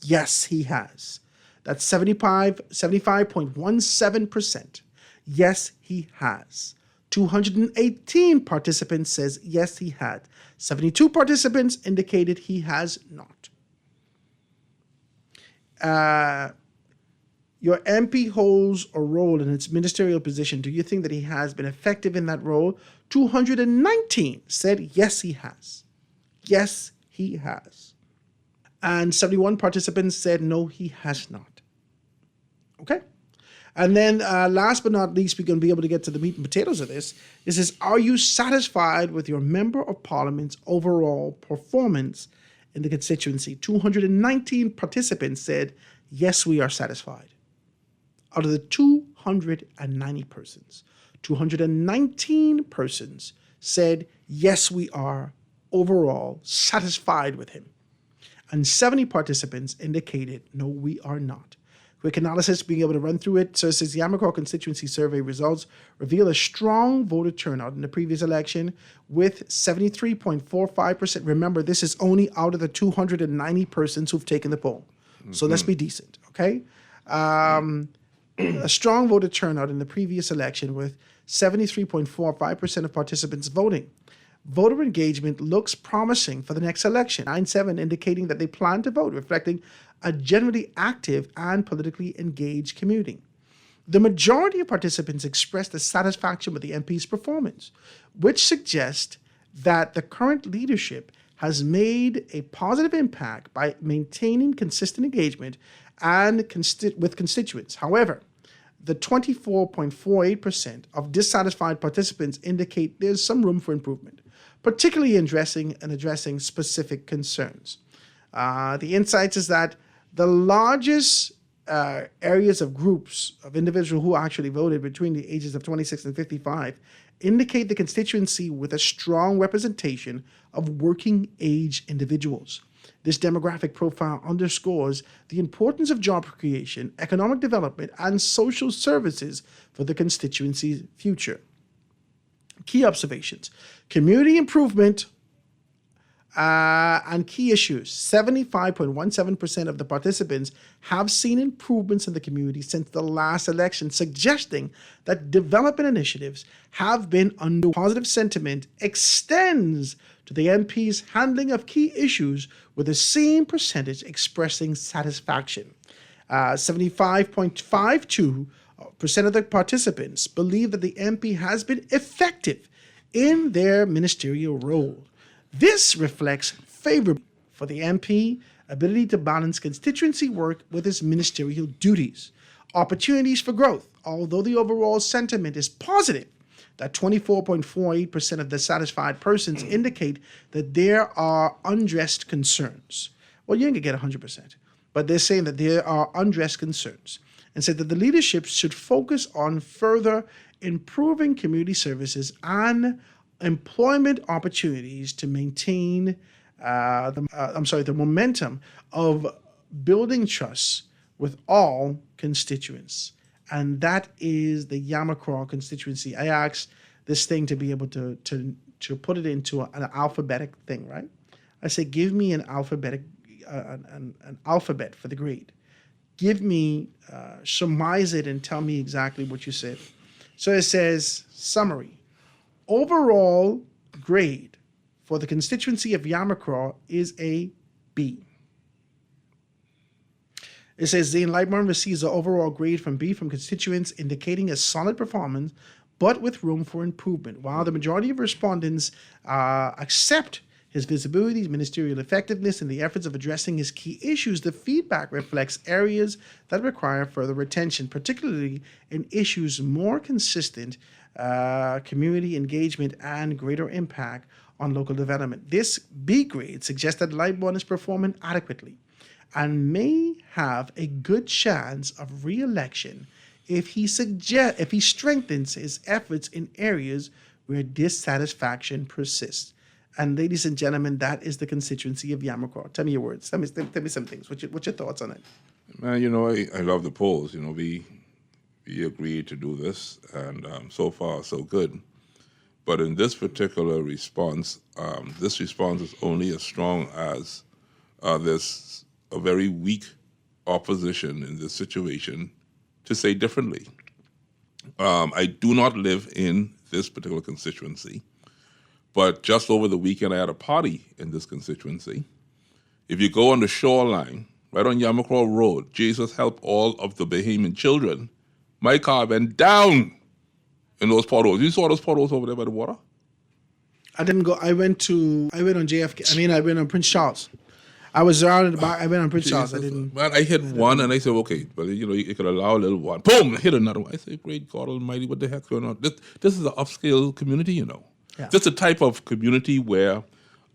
yes, he has. That's 75.17%. Yes, he has. 218 participants says, yes, he had. 72 participants indicated he has not. Your MP holds a role in its ministerial position. Do you think that he has been effective in that role? 219 said, yes, he has. Yes, he has. And 71 participants said, no, he has not. Okay? And then last but not least, we're going to be able to get to the meat and potatoes of this. This is, are you satisfied with your Member of Parliament's overall performance in the constituency? 219 participants said, yes, we are satisfied. Out of the 290 persons, 219 persons said, yes, we are overall satisfied with him. And 70 participants indicated, no, we are not. Quick analysis, being able to run through it. So it says the Yamacraw constituency survey results reveal a strong voter turnout in the previous election with 73.45%. Remember, this is only out of the 290 persons who've taken the poll. So let's be decent, okay? A strong voter turnout in the previous election with 73.45% of participants voting. Voter engagement looks promising for the next election. 9-7 indicating that they plan to vote, reflecting a generally active and politically engaged community. The majority of participants expressed dissatisfaction with the MP's performance, which suggests that the current leadership has made a positive impact by maintaining consistent engagement and with constituents. However, the 24.48% of dissatisfied participants indicate there's some room for improvement, particularly in addressing specific concerns. The insights is that the largest areas of groups of individuals who actually voted between the ages of 26 and 55 indicate the constituency with a strong representation of working age individuals. This demographic profile underscores the importance of job creation, economic development, and social services for the constituency's future. Key observations. Community improvement And key issues. 75.17% of the participants have seen improvements in the community since the last election, suggesting that development initiatives have been under positive sentiment extends to the MP's handling of key issues, with the same percentage expressing satisfaction. 75.52% of the participants believe that the MP has been effective in their ministerial role. This reflects favorably for the MP ability to balance constituency work with his ministerial duties. Opportunities for growth, although the overall sentiment is positive, that 24.48% of the satisfied persons indicate that there are undressed concerns. Well, you ain't gonna get 100%, but they're saying that there are undressed concerns, and said that the leadership should focus on further improving community services and employment opportunities to maintain the momentum of building trust with all constituents. And that is the Yamacraw constituency. I asked this thing to be able to put it into an alphabetic thing, right? I say, give me an alphabetic, an alphabet for the grade. Give me, surmise it and tell me exactly what you said. So it says, summary. Overall grade for the constituency of Yamacraw is a B. It says Zane Lightburn receives an overall grade from B from constituents, indicating a solid performance, but with room for improvement. While the majority of respondents accept his visibility, his ministerial effectiveness, and the efforts of addressing his key issues, the feedback reflects areas that require further attention, particularly in issues more consistent community engagement and greater impact on local development. This B grade suggests that Lightburn is performing adequately and may have a good chance of re-election if he strengthens his efforts in areas where dissatisfaction persists. And ladies and gentlemen, that is the constituency of Yamacraw. Tell me your words. Tell me some things. What's your thoughts on it? Man, I love the polls. We agreed to do this, and so far, so good. But in this particular response, this response is only as strong as there's a very weak opposition in this situation to say differently. I do not live in this particular constituency, but just over the weekend, I had a party in this constituency. If you go on the shoreline, right on Yamacraw Road, Jesus Help All of the Bahamian Children, my car went down in those potholes. You saw those potholes over there by the water? I didn't go. I went on JFK. I went on Prince Charles. I was around in the back. I went on Prince Charles. I didn't. Man, I hit one and I said, okay, but you could allow a little one. Boom, I hit another one. I said, great God Almighty, what the heck's going on? This is an upscale community, Yeah. This is a type of community where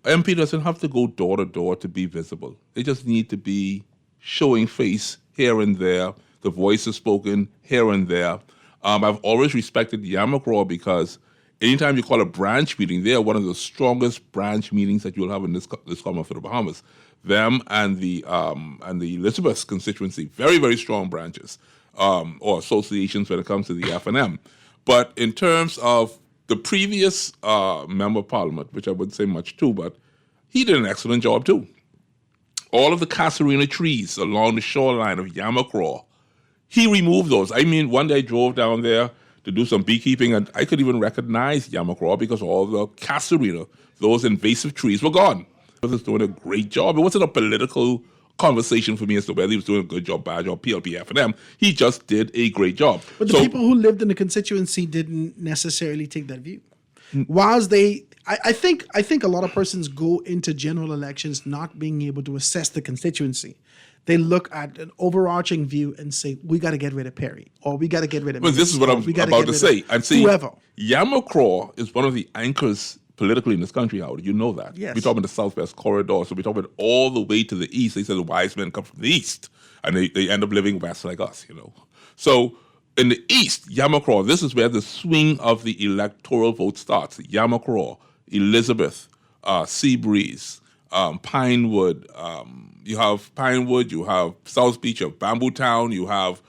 MP doesn't have to go door to door to be visible. They just need to be showing face here and there. The voice is spoken here and there. I've always respected Yamacraw because anytime you call a branch meeting, they are one of the strongest branch meetings that you'll have in this Commonwealth of the Bahamas. Them and the Elizabeth constituency, very, very strong branches or associations when it comes to the F&M. But in terms of the previous member of parliament, which I wouldn't say much to, but he did an excellent job too. All of the Casuarina trees along the shoreline of Yamacraw, he removed those. I mean, one day I drove down there to do some beekeeping, and I could even recognize Yamacraw because all the Casuarina, those invasive trees, were gone. He was doing a great job. It wasn't a political conversation for me as to whether he was doing a good job, bad job, PLP, F&M. He just did a great job. But the people who lived in the constituency didn't necessarily take that view. Whilst I think a lot of persons go into general elections not being able to assess the constituency. They look at an overarching view and say, we got to get rid of Perry, or we got to get rid of... Well, this is what I'm about to say. I'm saying whoever. Yamacraw is one of the anchors politically in this country, Howard. You know that. Yes. We're talking about the Southwest Corridor, so we're talking about all the way to the east. They say the wise men come from the east, and they end up living west like us, So in the east, Yamacraw, this is where the swing of the electoral vote starts. Yamacraw, Elizabeth, Seabreeze, Pinewood. You have Pinewood, you have South Beach, you have Bamboo Town, you have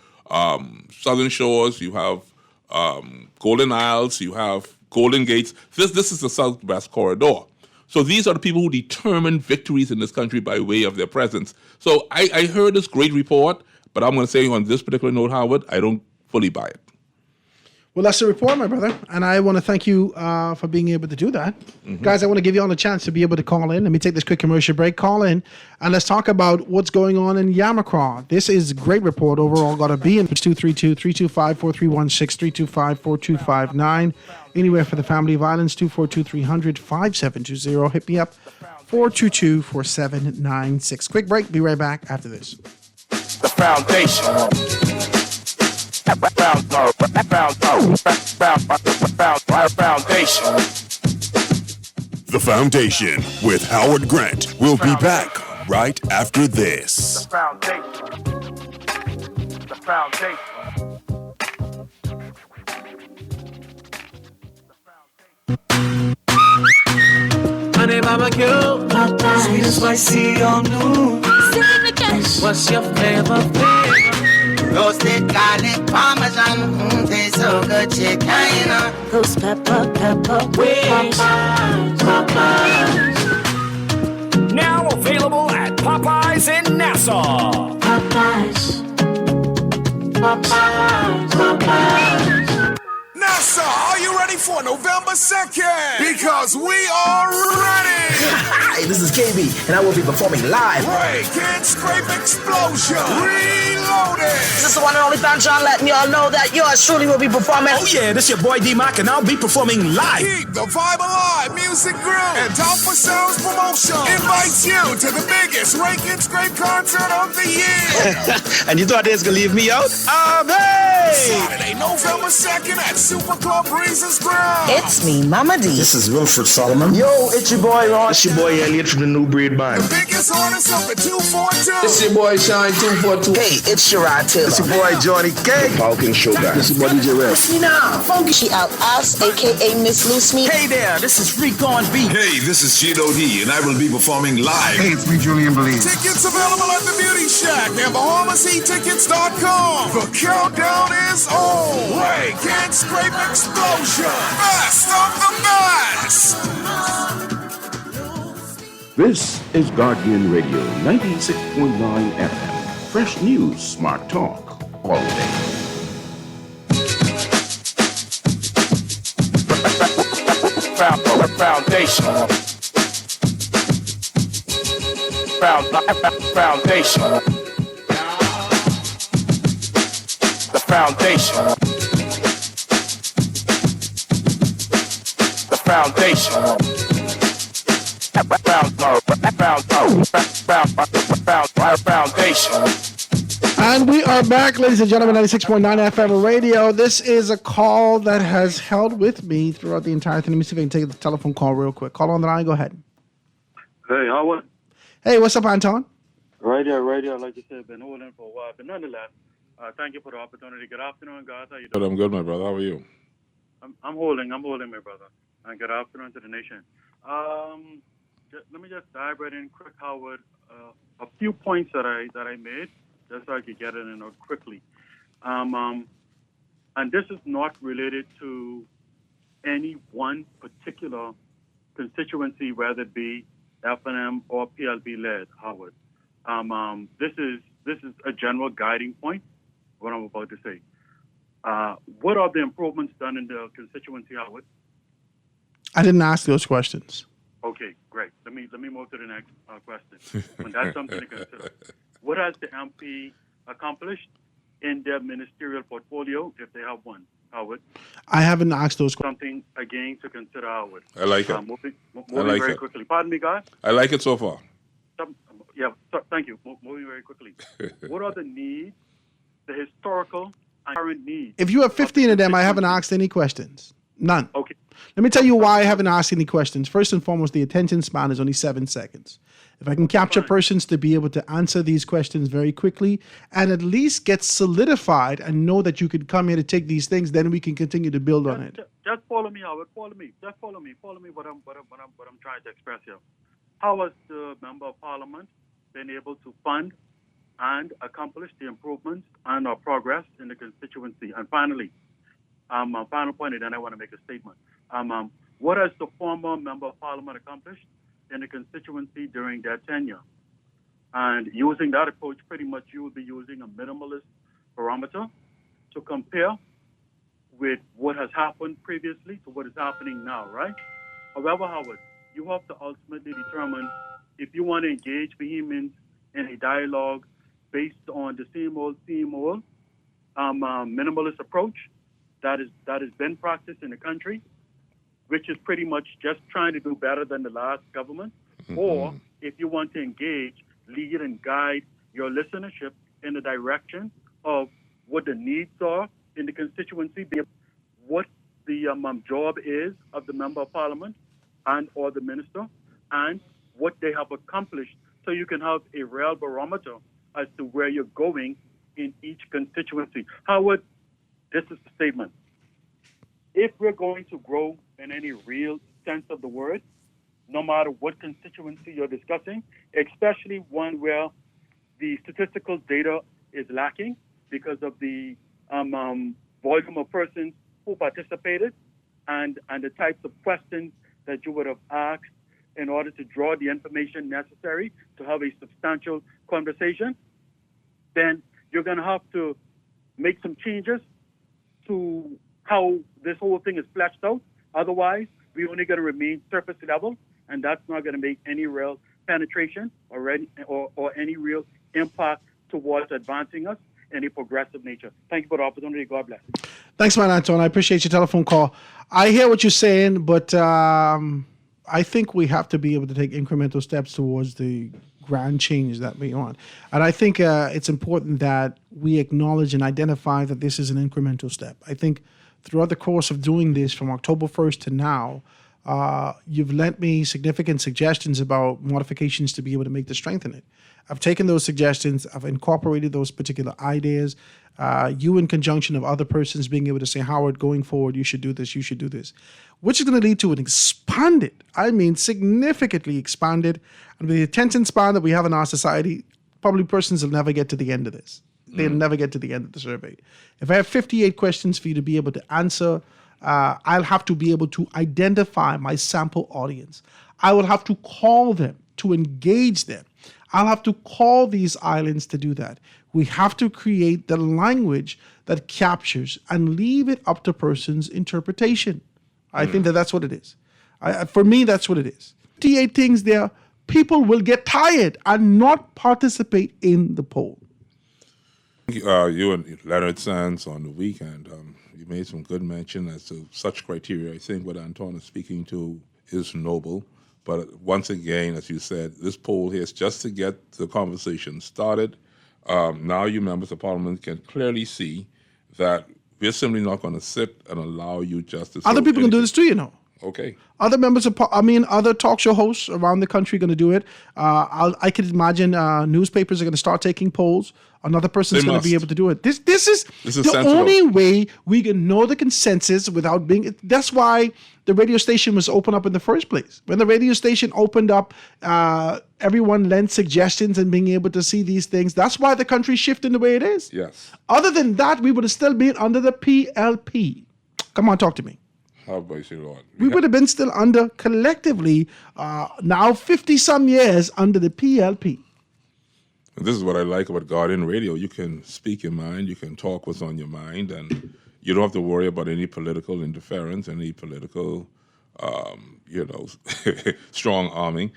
Southern Shores, you have Golden Isles, you have Golden Gates. This is the Southwest Corridor. So these are the people who determine victories in this country by way of their presence. So I heard this great report, but I'm going to say on this particular note, Howard, I don't fully buy it. Well, that's the report, my brother. And I want to thank you for being able to do that. Guys, I want to give you all a chance to be able to call in. Let me take this quick commercial break. Call in and let's talk about what's going on in Yamacraw. This is a great report overall. Got to be in 232-325-4316, 325-4259. Anywhere for the family violence, 242-300-5720. Hit me up, 422-4796. Quick break. Be right back after this. The foundation. Foundation. The Foundation with Howard Grant. We'll be back right after this. The foundation. The foundation. Honey barbecue, sweet and spicy on noon. What's your flavor? Roasted garlic parmesan, tastes so good, chicken. Ghost pepper wings. Now available at Popeyes in Nassau. Popeyes. Nassau, are you ready for November 2nd? Because we are ready! Hi, this is KB, and I will be performing live. Break and Scrape Explosion. Reloaded. This is the one and only Don John letting y'all know that yours truly will be performing. Oh yeah, this your boy D-Mac, and I'll be performing live. Keep the vibe alive. Music Group and Top for Sounds Promotion invites you to the biggest Rake and Scrape concert of the year. And you thought they was gonna leave me out? Hey! Saturday, November 2nd at Super Club Breezes Ground. It's me, Mama D. This is Wilfred Solomon. Yo, it's your boy Ron. It's your boy Elliot from the New Breed Band. The biggest artist up at 242. It's your boy Shine 242. Hey, it's Sherrod Taylor. It's your boy Johnny K. Falcon Show guy. This is your boy DJ Red. Listen now, Funky. She out us, aka Miss Loose Me. Hey there, this is Freak on Beat. Hey, this is Cheeto D, and I will be performing live. Hey, it's me, Julian Believe. Tickets available at the Beauty Shack and BahamasHeatTickets.com. The countdown is on. Rake and Scrape Explosion. Best of the best. This is Guardian Radio 96.9 FM. Fresh news, smart talk, all day. Foundation. Foundation. The foundation. The foundation. Foundation. And we are back, ladies and gentlemen, 96.9 FM radio. This is a call that has held with me throughout the entire thing. Let me see if I can take the telephone call real quick. Call on the line, go ahead. Hey, Howard. Hey, what's up, Anton? Right here. Like you said, been holding for a while. But nonetheless, thank you for the opportunity. Good afternoon, guys. How you doing? I'm good, my brother. How are you? I'm holding, my brother. And good afternoon to the nation. Let me just dive right in quick, Howard. A few points that I made, just so I could get it in quickly. And this is not related to any one particular constituency, whether it be FNM or PLP led, Howard. This is a general guiding point, what I'm about to say. What are the improvements done in the constituency, Howard? I didn't ask those questions. Okay, great. Let me move to the next question. And that's something to consider. What has the MP accomplished in their ministerial portfolio, if they have one, Howard? I haven't asked those questions. Something, again, to consider, Howard. I like it. Moving like very it. quickly. Pardon me, guys? I like it so far. Thank you. Moving very quickly. What are the needs, the historical and current needs? If you have 15 of them, I haven't asked any questions. None. Okay. Let me tell you why I haven't asked any questions. First and foremost, the attention span is only 7 seconds. If I can capture persons to be able to answer these questions very quickly and at least get solidified and know that you can come here to take these things, then we can continue to build on it. Just follow me, Howard. Follow me. Just follow me. Follow me. What I'm trying to express here. How has the member of parliament been able to fund and accomplish the improvements and our progress in the constituency? And finally, my final point, and then I want to make a statement. What has the former member of parliament accomplished in the constituency during their tenure. And using that approach, pretty much you will be using a minimalist barometer to compare with what has happened previously to what is happening now, right? However, Howard, you have to ultimately determine if you want to engage Bahamians in a dialogue based on the same old minimalist approach that has been practiced in the country, which is pretty much just trying to do better than the last government, or if you want to engage, lead, and guide your listenership in the direction of what the needs are in the constituency, what the job is of the member of parliament and or the minister, and what they have accomplished, so you can have a real barometer as to where you're going in each constituency. Howard, this is the statement. If we're going to grow in any real sense of the word, no matter what constituency you're discussing, especially one where the statistical data is lacking because of the volume of persons who participated and the types of questions that you would have asked in order to draw the information necessary to have a substantial conversation, then you're going to have to make some changes to how this whole thing is fleshed out. Otherwise, we're only going to remain surface level, and that's not going to make any real penetration or any real impact towards advancing us in a progressive nature. Thank you for the opportunity. God bless. Thanks, man, Anton. I appreciate your telephone call. I hear what you're saying, but I think we have to be able to take incremental steps towards the grand change that we want. And I think it's important that we acknowledge and identify that this is an incremental step. I think throughout the course of doing this from October 1st to now, you've lent me significant suggestions about modifications to be able to make to strengthen it. I've taken those suggestions, I've incorporated those particular ideas, you in conjunction of other persons being able to say, Howard, going forward, you should do this, which is going to lead to an expanded, I mean significantly expanded, and with the attention span that we have in our society, probably persons will never get to the end of this. They'll never get to the end of the survey. If I have 58 questions for you to be able to answer, I'll have to be able to identify my sample audience. I will have to call them to engage them. I'll have to call these islands to do that. We have to create the language that captures and leave it up to persons' interpretation. I think that's what it is. For me, that's what it is. 58 things there, people will get tired and not participate in the poll. You and Leonard Sands on the weekend, you made some good mention as to such criteria. I think what Anton is speaking to is noble. But once again, as you said, this poll here is just to get the conversation started. Now you members of parliament can clearly see that we're simply not going to sit and allow you just to... Other people can do this too, you know. Okay. Other members of, other talk show hosts around the country are going to do it. I could imagine newspapers are going to start taking polls. Another person's going to be able to do it. This is the sensible. Only way we can know the consensus without being... That's why the radio station was opened up in the first place. When the radio station opened up, everyone lent suggestions and being able to see these things. That's why the country's shifting the way it is. Yes. Other than that, we would have still been under the PLP. Come on, talk to me. How about you, Lord? We would have been still under, collectively, now 50-some years under the PLP. And this is what I like about Guardian Radio. You can speak your mind, you can talk what's on your mind, and you don't have to worry about any political interference, any political, strong arming.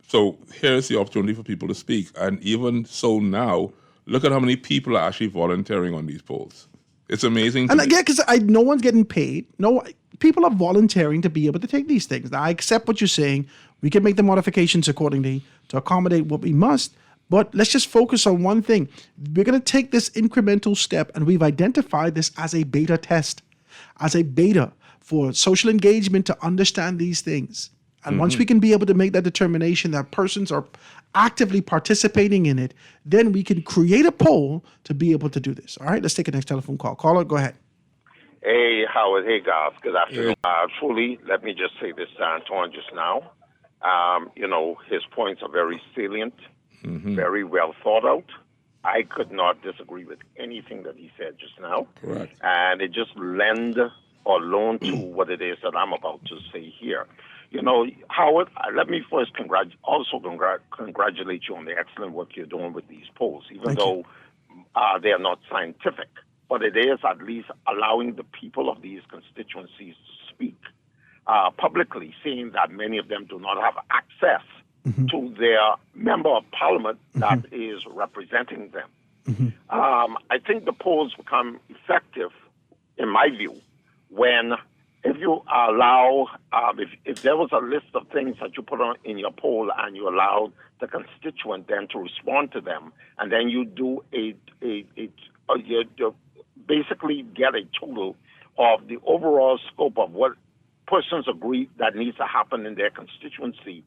So here's the opportunity for people to speak. And even so now, look at how many people are actually volunteering on these polls. It's amazing. And again, because no one's getting paid. No, people are volunteering to be able to take these things. Now, I accept what you're saying. We can make the modifications accordingly to accommodate what we must. But let's just focus on one thing. We're going to take this incremental step, and we've identified this as a beta test, as a beta for social engagement to understand these things. And once we can be able to make that determination that persons are actively participating in it, then we can create a poll to be able to do this. All right, let's take a next telephone call. Caller, go ahead. Hey, Howard. Hey, guys. Good afternoon. Truly, let me just say this to Antoine just now. His points are very salient, very well thought out. I could not disagree with anything that he said just now. Correct. And it just lend or loan to what it is that I'm about to say here. You know, Howard, let me first congratulate you on the excellent work you're doing with these polls, even though they are not scientific. But it is at least allowing the people of these constituencies to speak publicly, seeing that many of them do not have access to their member of parliament that is representing them. I think the polls become effective, in my view, when if you allow, if there was a list of things that you put on in your poll and you allowed the constituent then to respond to them, and then you do you basically get a total of the overall scope of what persons agree that needs to happen in their constituency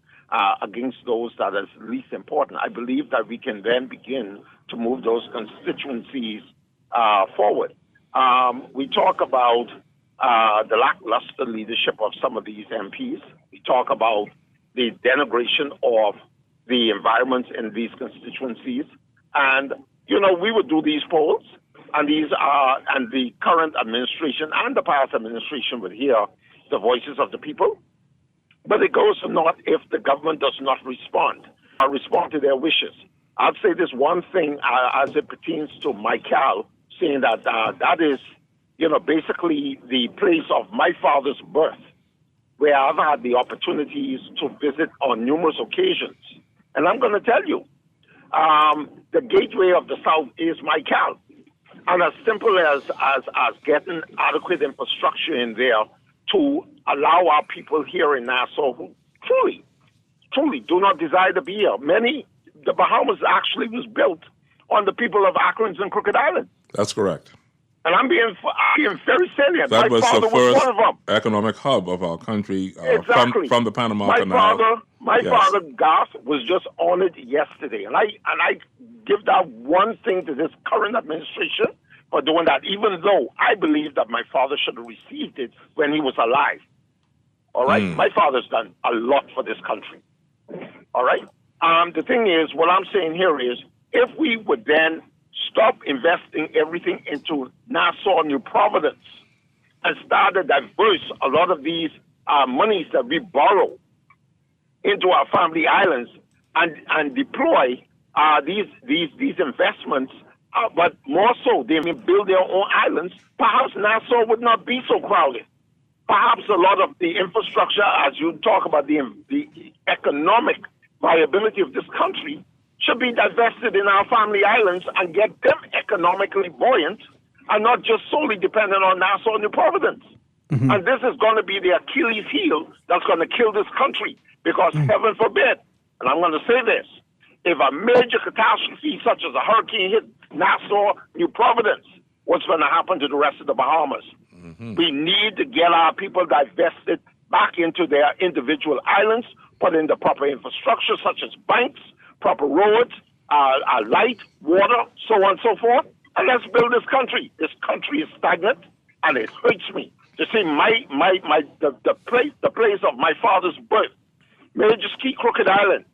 against those that is least important. I believe that we can then begin to move those constituencies forward. We talk about the lackluster leadership of some of these MPs. We talk about the denigration of the environments in these constituencies. And, you know, we would do these polls, and and the current administration and the past administration would hear the voices of the people. But it goes not if the government does not respond to their wishes. I'd say this one thing as it pertains to Michael, saying that that is, you know, basically the place of my father's birth, where I've had the opportunities to visit on numerous occasions. And I'm going to tell you, the gateway of the South is Michael. And as simple as getting adequate infrastructure in there to allow our people here in Nassau who truly do not desire to be here. The Bahamas actually was built on the people of Akron and Crooked Island. That's correct. And I'm being very salient. That my was father the first was one of them. economic hub of our country Exactly. from the Panama Canal. My father, Garth, was just honored yesterday. And I give that one thing to this current administration for doing that, even though I believe that my father should have received it when he was alive. All right? My father's done a lot for this country. All right? The thing is, what I'm saying here is, if we would then stop investing everything into Nassau, New Providence, and start to diverse a lot of these monies that we borrow into our family islands and deploy these investments, but more so, they may build their own islands, perhaps Nassau would not be so crowded. Perhaps a lot of the infrastructure, as you talk about the economic viability of this country, should be divested in our family islands and get them economically buoyant and not just solely dependent on Nassau and New Providence. And this is going to be the Achilles heel that's going to kill this country because heaven forbid, and I'm going to say this, if a major catastrophe such as a hurricane hit Nassau, New Providence, what's going to happen to the rest of the Bahamas? We need to get our people divested back into their individual islands, put in the proper infrastructure such as banks, proper roads, light, water, so on and so forth, and let's build this country. This country is stagnant, and it hurts me to see the place of my father's birth, Major Ski Crooked Island,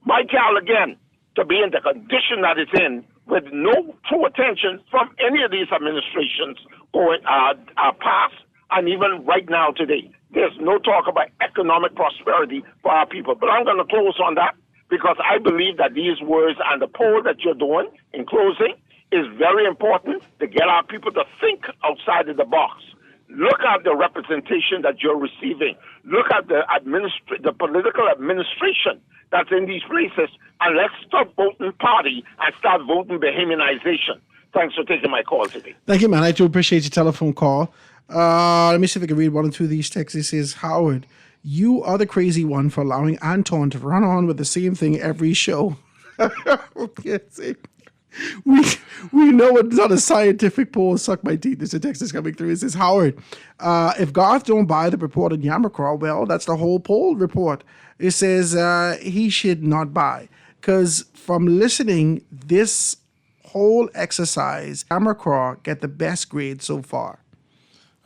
Michael again, to be in the condition that it's in, with no true attention from any of these administrations going past, and even right now today. There's no talk about economic prosperity for our people. But I'm going to close on that, because I believe that these words and the poll that you're doing in closing is very important to get our people to think outside of the box. Look at the representation that you're receiving. Look at the political administration that's in these places, and let's stop voting party and start voting Bahamianization. Thanks for taking my call today. Thank you, man. I do appreciate your telephone call. Let me see if I can read one or two of these texts. This is Howard. You are the crazy one for allowing Anton to run on with the same thing every show. Okay, see. We know it's not a scientific poll. Suck my teeth. There's a text that's coming through. It says, Howard, if Garth don't buy the report on Yamacraw, well, that's the whole poll report. It says he should not buy. Because from listening, this whole exercise, Yamacraw get the best grade so far.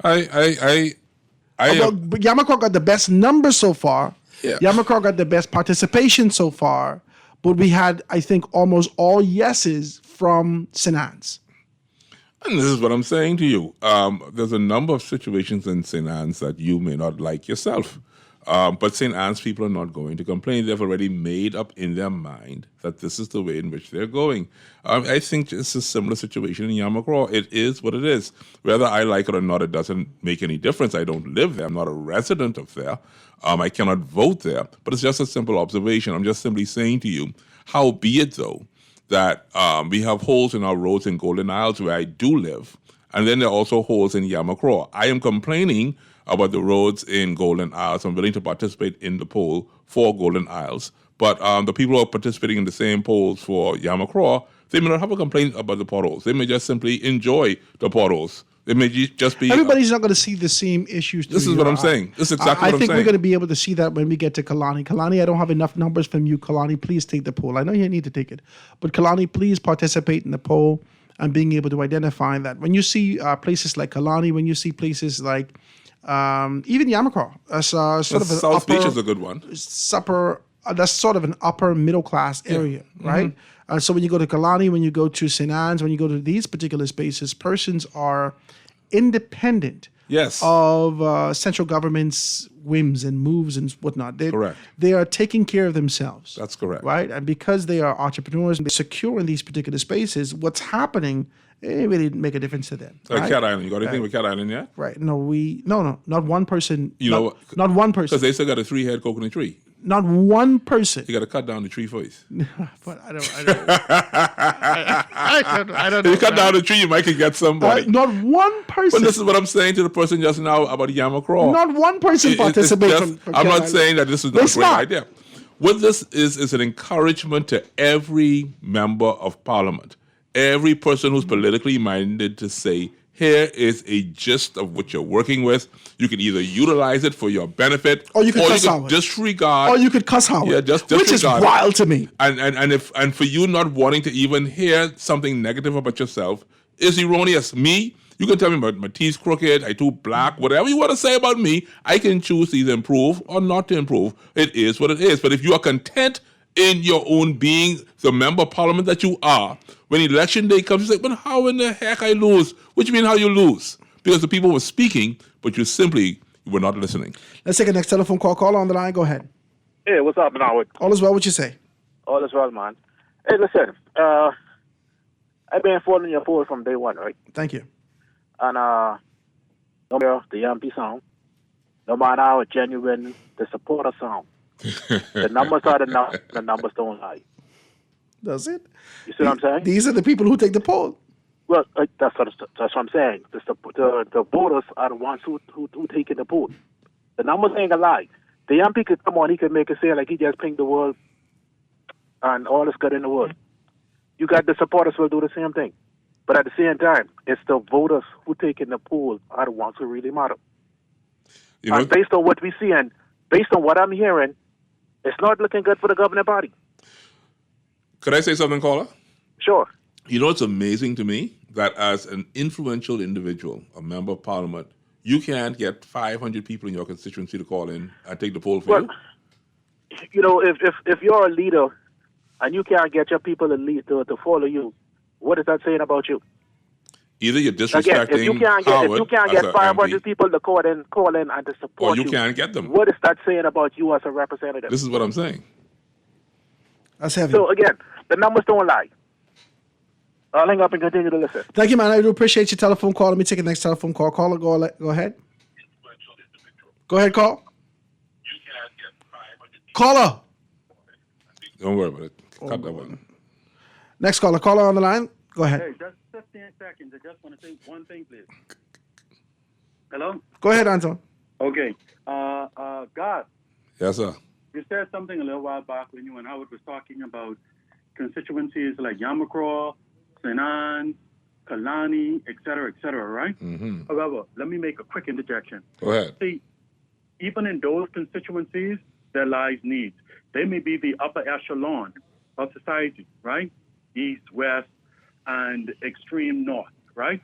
Yamacraw got the best number so far. Yeah. Yamacraw got the best participation so far. But we had, I think, almost all yeses from St. Anne's. And this is what I'm saying to you. There's a number of situations in St. Anne's that you may not like yourself. But St. Anne's people are not going to complain. They've already made up in their mind that this is the way in which they're going. I think it's a similar situation in Yamacraw. It is what it is. Whether I like it or not, it doesn't make any difference. I don't live there. I'm not a resident of there. I cannot vote there. But it's just a simple observation. I'm just simply saying to you, how be it, though, that we have holes in our roads in Golden Isles where I do live, and then there are also holes in Yamacraw. I am complaining about the roads in Golden Isles. I'm willing to participate in the poll for Golden Isles. But the people who are participating in the same polls for Yamacraw, they may not have a complaint about the potholes. They may just simply enjoy the potholes. It may just be... Everybody's not going to see the same issues. This is what I'm saying. This is exactly what I'm saying. I think we're going to be able to see that when we get to Kalani. Kalani, I don't have enough numbers from you. Kalani, please take the poll. I know you need to take it. But Kalani, please participate in the poll and being able to identify that. When you see places like Kalani, when you see places like even Yamacraw, as sort of an South Beach is a good one. That's sort of an upper middle class area, right? And so when you go to Kalani, when you go to St. Anne's, when you go to these particular spaces, persons are independent of central government's whims and moves and whatnot. Correct. They are taking care of themselves. That's correct. Right? And because they are entrepreneurs and they're secure in these particular spaces, what's happening, it really didn't make a difference to them. Like right? Cat Island. You got anything with Cat Island yet? Right. No, not one person. You know, not one person. Because they still got a 3-head coconut tree. Not one person. You got to cut down the tree first. But I don't If you cut down the tree, you might could get somebody. Not one person. But this is what I'm saying to the person just now about Yamacraw. Not one person participates. I'm not saying that this is not a great idea. What this is an encouragement to every member of parliament, every person who's politically minded to say, here is a gist of what you're working with. You can either utilize it for your benefit, or you can cuss Howard. Disregard, or you could cuss Howard. Yeah, just disregard. Which is wild to me. And for you not wanting to even hear something negative about yourself is erroneous. Me, you can tell me about my teeth crooked, I too black, whatever you want to say about me. I can choose to either improve or not to improve. It is what it is. But if you are content in your own being the member of parliament that you are, when election day comes, you say, but how in the heck I lose? What do you mean how you lose? Because the people were speaking, but you simply were not listening. Let's take a next telephone call. Caller on the line. Go ahead. Hey, what's up, Howard? All is well. What you say? All is well, man. Hey, listen. I've been following your poll from day one, right? Thank you. And no matter the Yampy sound, no matter how genuine the supporter sound, the numbers are the numbers don't lie. Does it? You see what I'm saying? These are the people who take the poll. Well, that's what I'm saying. The voters are the ones who take the poll. The numbers ain't gonna lie. The Yampy could come on, he could make it say like he just pinged the world and all is good in the world. You got the supporters will do the same thing. But at the same time, it's the voters who take in the poll are the ones who really matter. And based on what we see and based on what I'm hearing, it's not looking good for the governing party. Could I say something, caller? Sure. You know, it's amazing to me that as an influential individual, a member of parliament, you can't get 500 people in your constituency to call in and take the poll for you. You know, if you're a leader and you can't get your people to follow you, what is that saying about you? Either you're disrespecting Again, if you can't get 500 people to call in and to support you, or you can't get them. What is that saying about you as a representative? This is what I'm saying. That's heavy. So again, the numbers don't lie. I'll hang up and continue to listen. Thank you, man. I do appreciate your telephone call. Let me take the next telephone call. Caller, go ahead. Go ahead, call. Caller. Don't worry about it. Cut that one. Next caller. Caller on the line. Go ahead. Hey, just 15 seconds. I just want to say one thing, please. Hello? Go ahead, Anton. Okay. God. Yes, sir. You said something a little while back when you and Howard was talking about constituencies like Yamacraw, St. Anne's, Kalani, et cetera, right? Mm-hmm. However, let me make a quick interjection. Go ahead. See, even in those constituencies, there lies needs. They may be the upper echelon of society, right? East, west, and extreme north, right?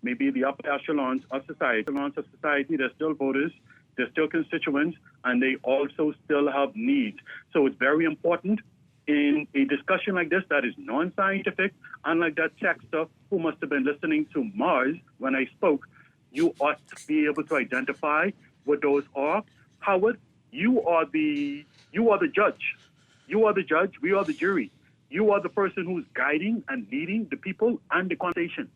Maybe the upper echelons of society. They're still voters, they're still constituents, and they also still have needs. So it's very important in a discussion like this that is non-scientific, unlike that texter who must have been listening to Mars when I spoke, you ought to be able to identify what those are. Howard, you are the judge. You are the judge. We are the jury. You are the person who's guiding and leading the people and the conversation.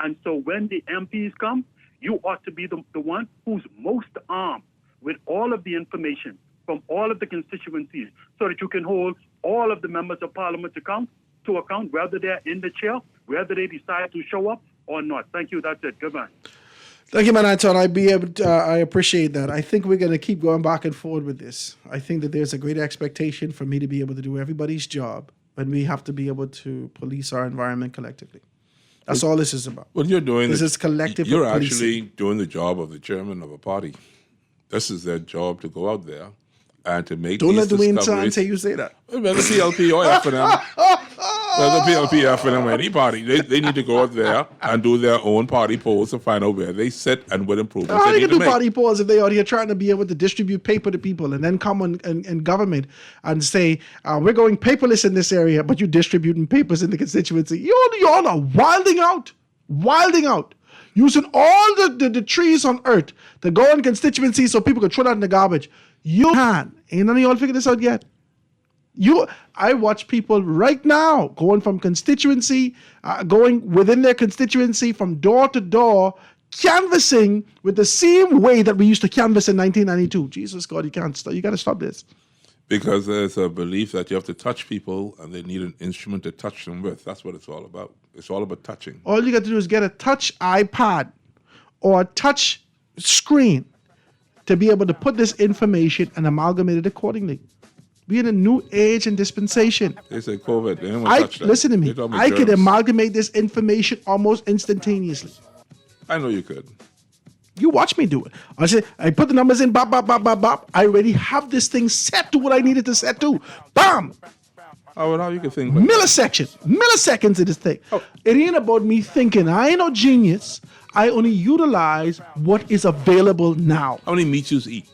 And so when the MPs come, you ought to be the one who's most armed with all of the information from all of the constituencies so that you can hold all of the members of parliament to account, whether they're in the chair, whether they decide to show up or not. Thank you. That's it. Goodbye. Thank you, man, Anton. I appreciate that. I think we're going to keep going back and forward with this. I think that there's a great expectation for me to be able to do everybody's job, but we have to be able to police our environment collectively. That's all this is about. Well, you're doing this is collective. You're policing. actually doing the job of the chairman of a party. This is their job to go out there and to make Don't these let Dwayne discoveries. say you say that. Well, the PLP or FNM, well, the PLP, FNM, or any party, they need to go out there and do their own party polls to find out where they sit and what improvements How they they need can to do make. party polls if they out here trying to be able to distribute paper to people and then come on in government and say, we're going paperless in this area, but you're distributing papers in the constituency. You all are wilding out, using all the trees on earth to go in constituencies so people can throw that in the garbage. You can. Ain't none of y'all figured this out yet. I watch people right now going from constituency, going within their constituency from door to door, canvassing with the same way that we used to canvass in 1992. Jesus God, you got to stop this. Because there's a belief that you have to touch people and they need an instrument to touch them with. That's what it's all about. It's all about touching. All you got to do is get a touch iPad or a touch screen to be able to put this information and amalgamate it accordingly. We're in a new age and dispensation. They say COVID. They don't want to touch that. Listen to me. They talk about I could germs. amalgamate this information almost instantaneously. I know you could. You watch me do it. I put the numbers in, bop, bop, bop, bop, bop. I already have this thing set to what I needed to set to. Bam! How you can think? Milliseconds of this thing. It ain't about me thinking. I ain't no genius. I only utilize what is available now. How many meats you eat?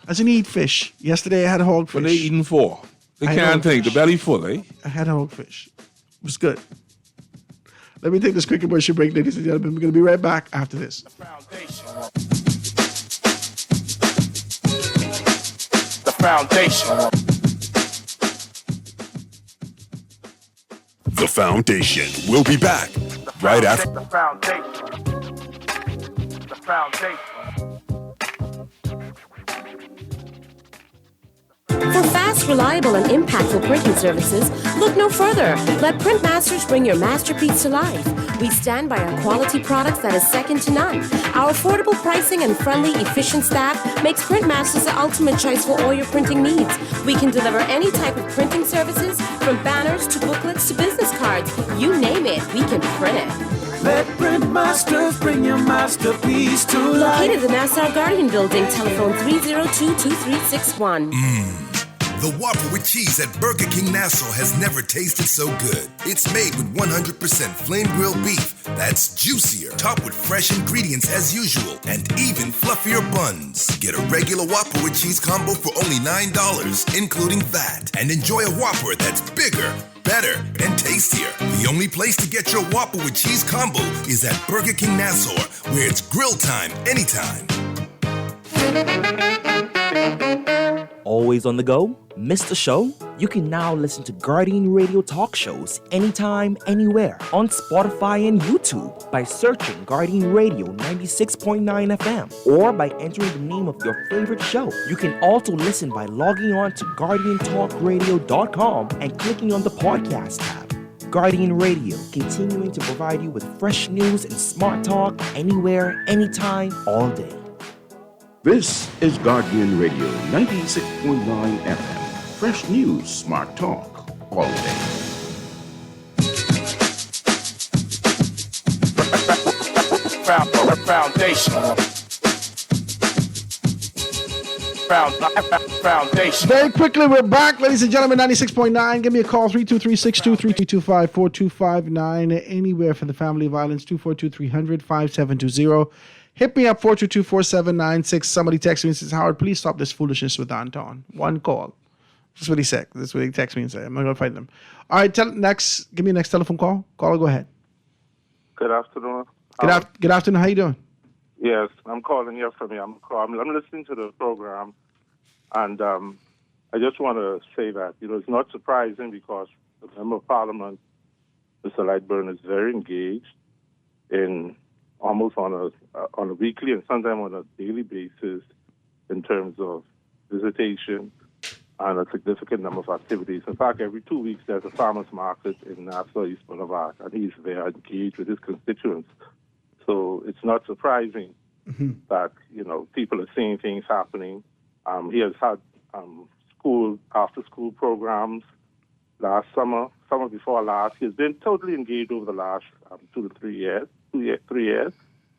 I didn't eat fish. Yesterday I had hogfish. What they eating for? They can't think. The belly full, eh? I had hogfish. It was good. Let me take this quick commercial break, ladies and gentlemen. We're going to be right back after this. The foundation. The Foundation. We'll be back right after. The foundation. The foundation. For fast, reliable, and impactful printing services, look no further. Let Printmasters bring your masterpiece to life. We stand by our quality products that is second to none. Our affordable pricing and friendly, efficient staff makes Printmasters the ultimate choice for all your printing needs. We can deliver any type of printing services, from banners to booklets to business cards. You name it, we can print it. Let Printmasters bring your masterpiece to life. Located in the Nassau Guardian Building, telephone 302-2361. The Whopper with cheese at Burger King Nassau has never tasted so good. It's made with 100% flame grilled beef that's juicier, topped with fresh ingredients as usual, and even fluffier buns. Get a regular Whopper with cheese combo for only $9, including VAT, and enjoy a Whopper that's bigger, better, and tastier. The only place to get your Whopper with cheese combo is at Burger King Nassau, where it's grill time anytime. Always on the go? Missed a show? You can now listen to Guardian Radio talk shows anytime, anywhere on Spotify and YouTube by searching Guardian Radio 96.9 FM or by entering the name of your favorite show. You can also listen by logging on to GuardianTalkRadio.com and clicking on the podcast tab. Guardian Radio, continuing to provide you with fresh news and smart talk anywhere, anytime, all day. This is Guardian Radio 96.9 FM. Fresh news, smart talk, all day. Foundation. Foundation. Very quickly, we're back, ladies and gentlemen, 96.9. Give me a call, 323-623-225-4259. Anywhere for the family violence, 242-300-5720. Hit me up, 422-4796. Somebody text me and says, Howard, please stop this foolishness with Anton. One call. That's what he said. That's what he texted me and said. I'm not going to fight them. All right, give me a next telephone call. Caller, go ahead. Good afternoon. Good afternoon. How you doing? Yes, I'm calling here from you. I'm listening to the program, And I just want to say that, it's not surprising because the Member of Parliament, Mr. Lightburn, is very engaged in almost on a weekly and sometimes on a daily basis in terms of visitation and a significant number of activities. In fact, every 2 weeks there's a farmers market in Nassau East Boulevard, and he's there engaged with his constituents. So it's not surprising that, people are seeing things happening. He has had after-school programs last summer before last. He's been totally engaged over the last 2 to 3 years. 3 years.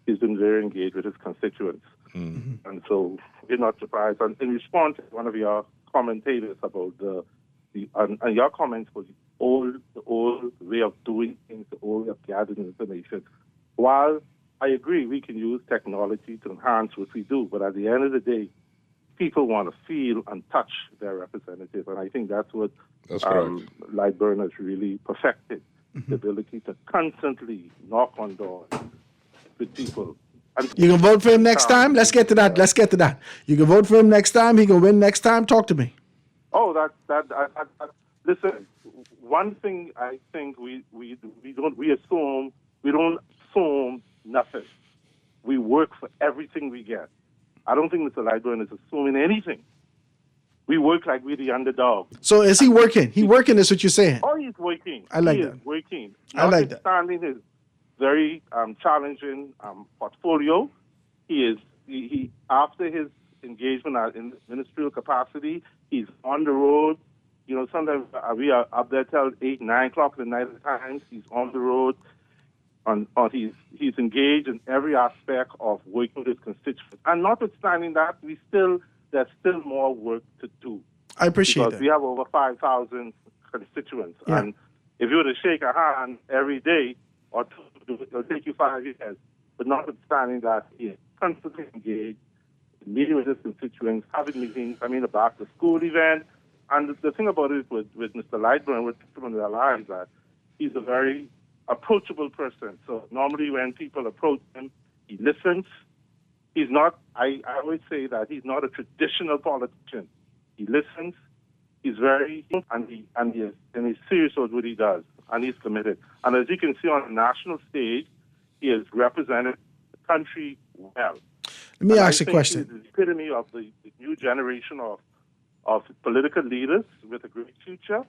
He's been very engaged with his constituents. And so we're not surprised. And in response to one of your commentators about and your comments was the old way of doing things, the old way of gathering information. While I agree we can use technology to enhance what we do, but at the end of the day, people want to feel and touch their representative, and I think that's what Lightburn has really perfected, the ability to constantly knock on doors with people. You can vote for him next time? Let's get to that. You can vote for him next time. He can win next time. Talk to me. Oh, listen, one thing I think we don't assume nothing. We work for everything we get. I don't think Mr. Lightburn is assuming anything. We work like we're the underdog. So is he working? He working is what you're saying? Oh, he's working. I like that. He is working. I like that. Notwithstanding his very challenging portfolio, he after his engagement in ministerial capacity, he's on the road. Sometimes we are up there till 8, 9 o'clock in the night at times. He's on the road. He's engaged in every aspect of working with his constituents. And notwithstanding that, there's still more work to do. I appreciate that. Because we have over 5,000 constituents. Yeah. And if you were to shake a hand every day or two, it'll take you 5 years. But notwithstanding that, he is constantly engaged in meeting with his constituents, having meetings, about the school event. And the thing about it with Mr. Lightburn, what people realize that he's a very approachable person. So normally when people approach him, he listens. He's not, I always say that he's not a traditional politician. He listens. He's very, and he's serious about what he does, and he's committed. And as you can see on the national stage, he has represented the country well. Let me ask a question. He's the epitome of the new generation of political leaders with a great future,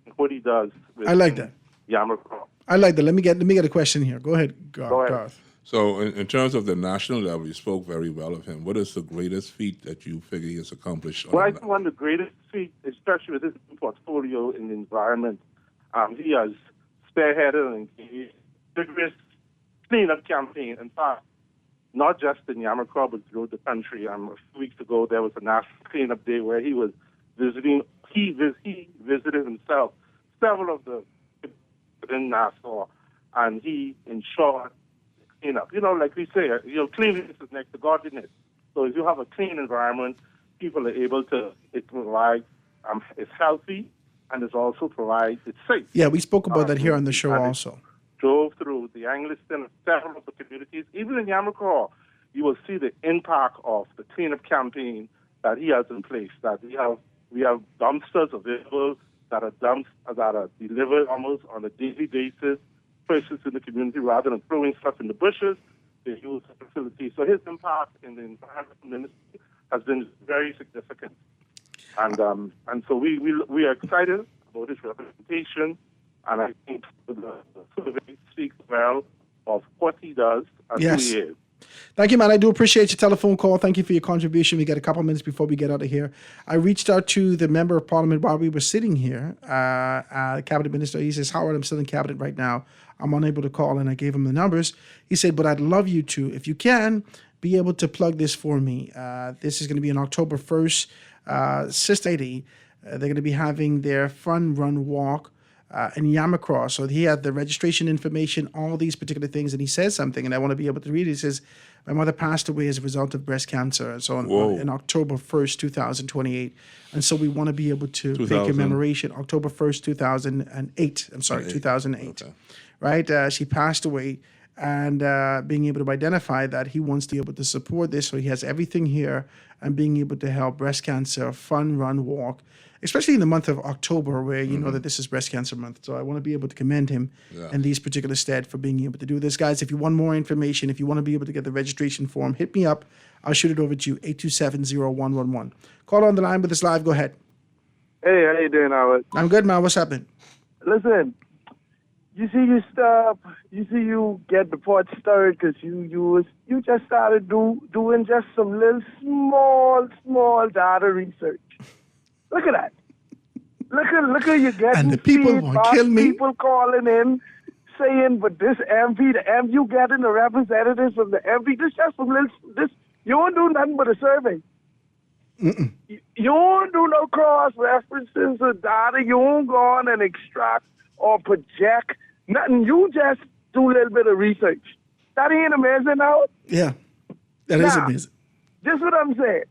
and what he does with I like that. Yamacraw. I like that. Let me get a question here. Go ahead, Garth. So in terms of the national level, you spoke very well of him. What is the greatest feat that you figure he has accomplished? Well, I think one of the greatest feats, especially with his portfolio in the environment, he has spearheaded and engaged vigorous cleanup campaign. In fact, not just in Yamacraw, but throughout the country. A few weeks ago, there was a national cleanup day where he was visiting. He visited himself several of the in Nassau, and he ensured cleanup. Like we say, cleanliness is next to godliness. So if you have a clean environment, people are able to, it provides, it's healthy, and it also provides, it's safe. Yeah, we spoke about that here on the show also. Drove through the Angliston and several of the communities. Even in Yamacraw, you will see the impact of the cleanup campaign that he has in place, that we have dumpsters available that are delivered almost on a daily basis. Persons in the community, rather than throwing stuff in the bushes, they use the facility. So his impact in the environment ministry has been very significant, and so we are excited about his representation, and I think the survey speaks well of what he does and who he is. Thank you, man. I do appreciate your telephone call. Thank you for your contribution. We got a couple of minutes before we get out of here. I reached out to the member of parliament while we were sitting here, cabinet minister. He says, Howard, I'm still in cabinet right now. I'm unable to call, and I gave him the numbers. He said, but I'd love you to, if you can, be able to plug this for me. This is going to be on October 1st. Society, they're going to be having their fun run walk in Yamacraw. So he had the registration information, all these particular things, and he says something, and I want to be able to read it. He says, my mother passed away as a result of breast cancer, and so on October 1st, 2028. And so we want to be able to make a commemoration, October 1st, 2008. I'm sorry, 2008. Okay. Right? She passed away and being able to identify that he wants to be able to support this. So he has everything here and being able to help breast cancer fun, run, walk, especially in the month of October where you know that this is breast cancer month. So I want to be able to commend him in these particular stead for being able to do this. Guys, if you want more information, if you want to be able to get the registration form, hit me up. I'll shoot it over to you, 827-0111. Call on the line with us live. Go ahead. Hey, how you doing, Howard? I'm good, man. What's happening? Listen, you get the pot stirred because you just started doing just some little small data research. Look at that. Look at you getting and the people want to kill me. People calling in saying, but this MP, you getting the representatives from the MP, this just some little, this, you won't do nothing but a survey. Mm-mm. You won't do no cross-references or data. You won't go on and extract or project nothing. You just do a little bit of research. That ain't amazing, Howard? Yeah, that is amazing. This is what I'm saying.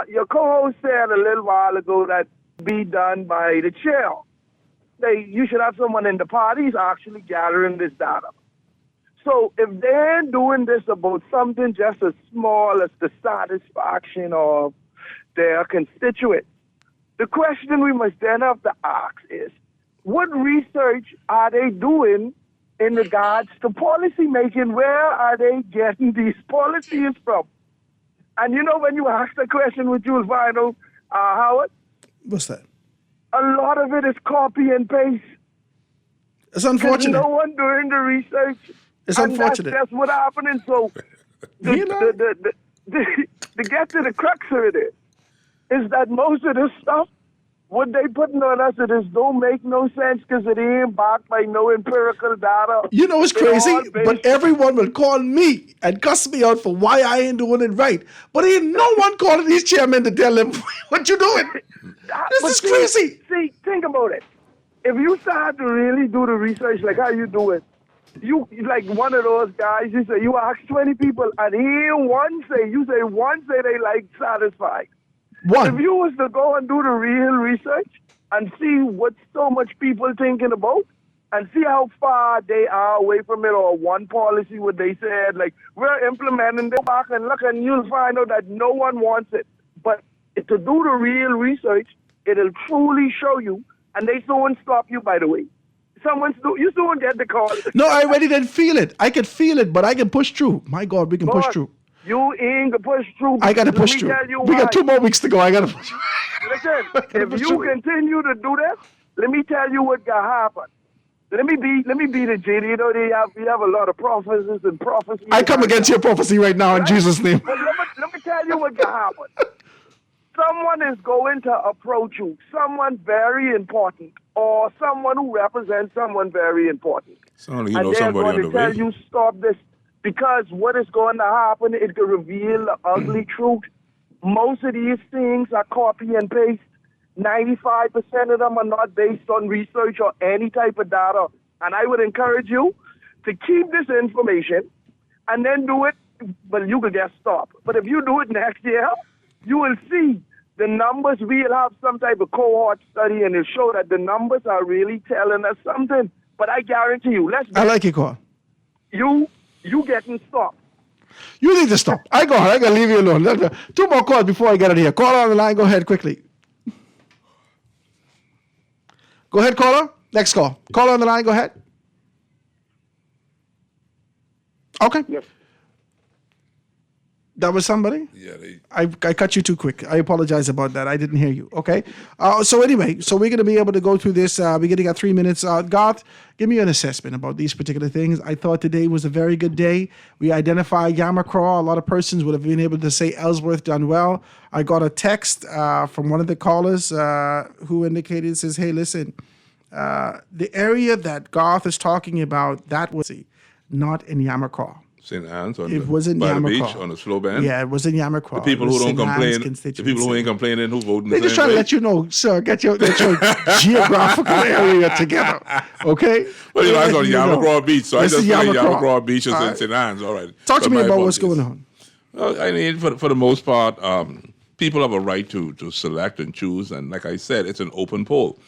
Your co-host said a little while ago that be done by the chair. You should have someone in the parties actually gathering this data. So if they're doing this about something just as small as the satisfaction of their constituents, the question we must then have to ask is, what research are they doing in regards to policy making? Where are they getting these policies from? And you know, when you ask the question, which you'll find out, Howard? What's that? A lot of it is copy and paste. It's unfortunate. No one doing the research. It's unfortunate. That's what's happening. So, to get to the crux of it is that most of this stuff, what they putting on us, it just don't make no sense because it ain't backed by no empirical data. You know what's crazy? But everyone will call me and cuss me out for why I ain't doing it right. But ain't no one calling these chairmen to tell them what you doing. This is crazy. See, think about it. If you start to really do the research like how you do it, you like one of those guys, you say you ask 20 people and one say they like satisfied. One. If you was to go and do the real research and see what so much people thinking about and see how far they are away from it or one policy what they said, like we're implementing it back and look and you'll find out that no one wants it. But to do the real research, it'll truly show you and they won't stop you, by the way. You still won't get the call. No, I already didn't feel it. I could feel it, but I can push through. My God, we can push through. You ain't gonna push through. I gotta push through. We got 2 more weeks to go. I gotta push. Listen, if you continue to do that, let me tell you what gonna happen. Let me be the JD. You know, we have a lot of prophecies and prophecies. I come against your prophecy right now in Jesus' name. But let me tell you what gonna happen. Someone is going to approach you, someone very important, or someone who represents someone very important. And they're going to tell you, stop this. Because what is going to happen, it could reveal the ugly truth. Most of these things are copy and paste. 95% of them are not based on research or any type of data. And I would encourage you to keep this information and then do it, but you could get stopped. But if you do it next year, you will see the numbers. We'll have some type of cohort study and it'll show that the numbers are really telling us something. But I guarantee you, I like your call. You getting stopped. You need to stop. I gotta leave you alone. 2 more calls before I get out of here. Caller on the line. Go ahead quickly. Go ahead, caller. Next call. Caller on the line. Go ahead. Okay. Yes. That was somebody? Yeah. I cut you too quick. I apologize about that. I didn't hear you. Okay. So anyway, we're going to be able to go through this. We're going to get 3 minutes. Garth, give me an assessment about these particular things. I thought today was a very good day. We identified Yamacraw. A lot of persons would have been able to say Ellsworth done well. I got a text from one of the callers who indicated, says, hey, listen, the area that Garth is talking about, that was not in Yamacraw. St. Anne's by in the beach on the slow band. Yeah, it was in Yamacraw. The people who don't complain, the people who ain't complaining, who vote in the same way. They're just trying to let you know, sir, get your geographical area together, okay? Well, you know, I was on Yamacraw Beach, so I just think Yamacraw Beach is in St. Anne's. All right. Talk to me about what's going on. Well, I mean, for the most part, people have a right to select and choose, and like I said, it's an open poll.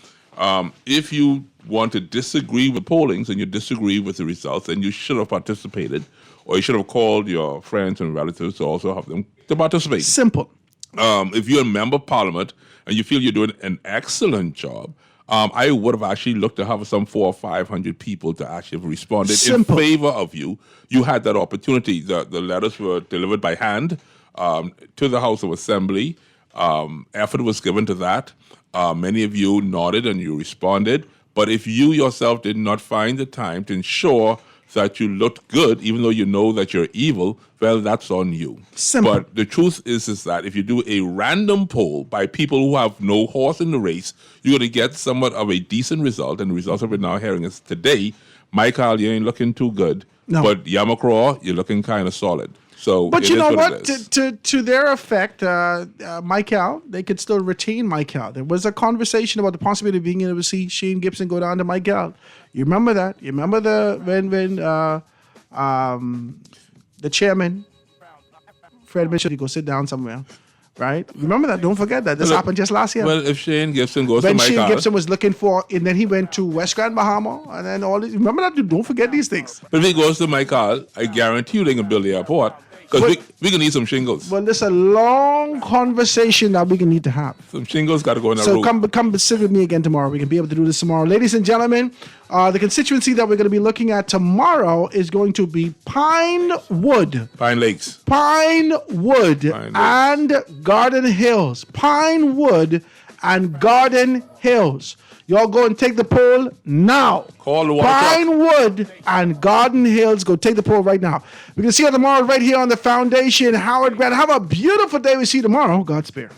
If you want to disagree with pollings and you disagree with the results, and you should have participated, or you should have called your friends and relatives to also have them to participate. Simple. If you're a member of parliament and you feel you're doing an excellent job, I would have actually looked to have some 400 or 500 people to actually have responded in favor of you. You had that opportunity. The letters were delivered by hand to the House of Assembly. Effort was given to that. Many of you nodded and you responded. But if you yourself did not find the time to ensure that you looked good, even though you know that you're evil, well, that's on you. Simple. But the truth is that if you do a random poll by people who have no horse in the race, you're going to get somewhat of a decent result. And the results that we're now hearing is today, Michael, you ain't looking too good. No. But Yamakro, you're looking kind of solid. So, but it you is know what? what? It is. To their effect, Michael, they could still retain Michael. There was a conversation about the possibility of being able to see Shane Gibson go down to Michael. You remember that? You remember when the chairman, Fred Mitchell, he go sit down somewhere, right? Remember that? Don't forget that. This happened just last year. Well, if Shane Gibson goes when to Michael, Shane Gibson was looking for, and then he went to West Grand Bahama, and then all this. Remember that? Don't forget these things. But if he goes to Michael, I guarantee you they can build the airport. Because we can need some shingles. Well, there's a long conversation that we can need to have. Some shingles got to go in that So room. come sit with me again tomorrow. We can be able to do this tomorrow. Ladies and gentlemen, the constituency that we're going to be looking at tomorrow is going to be Pinewood. Pine Lakes. Pinewood and Garden Hills. Pinewood and Garden Hills. Y'all go and take the poll now. Call the water Pinewood and Garden Hills. Go take the poll right now. We can see you tomorrow right here on the Foundation. Howard Grant. Have a beautiful day. We see you tomorrow. Godspeed.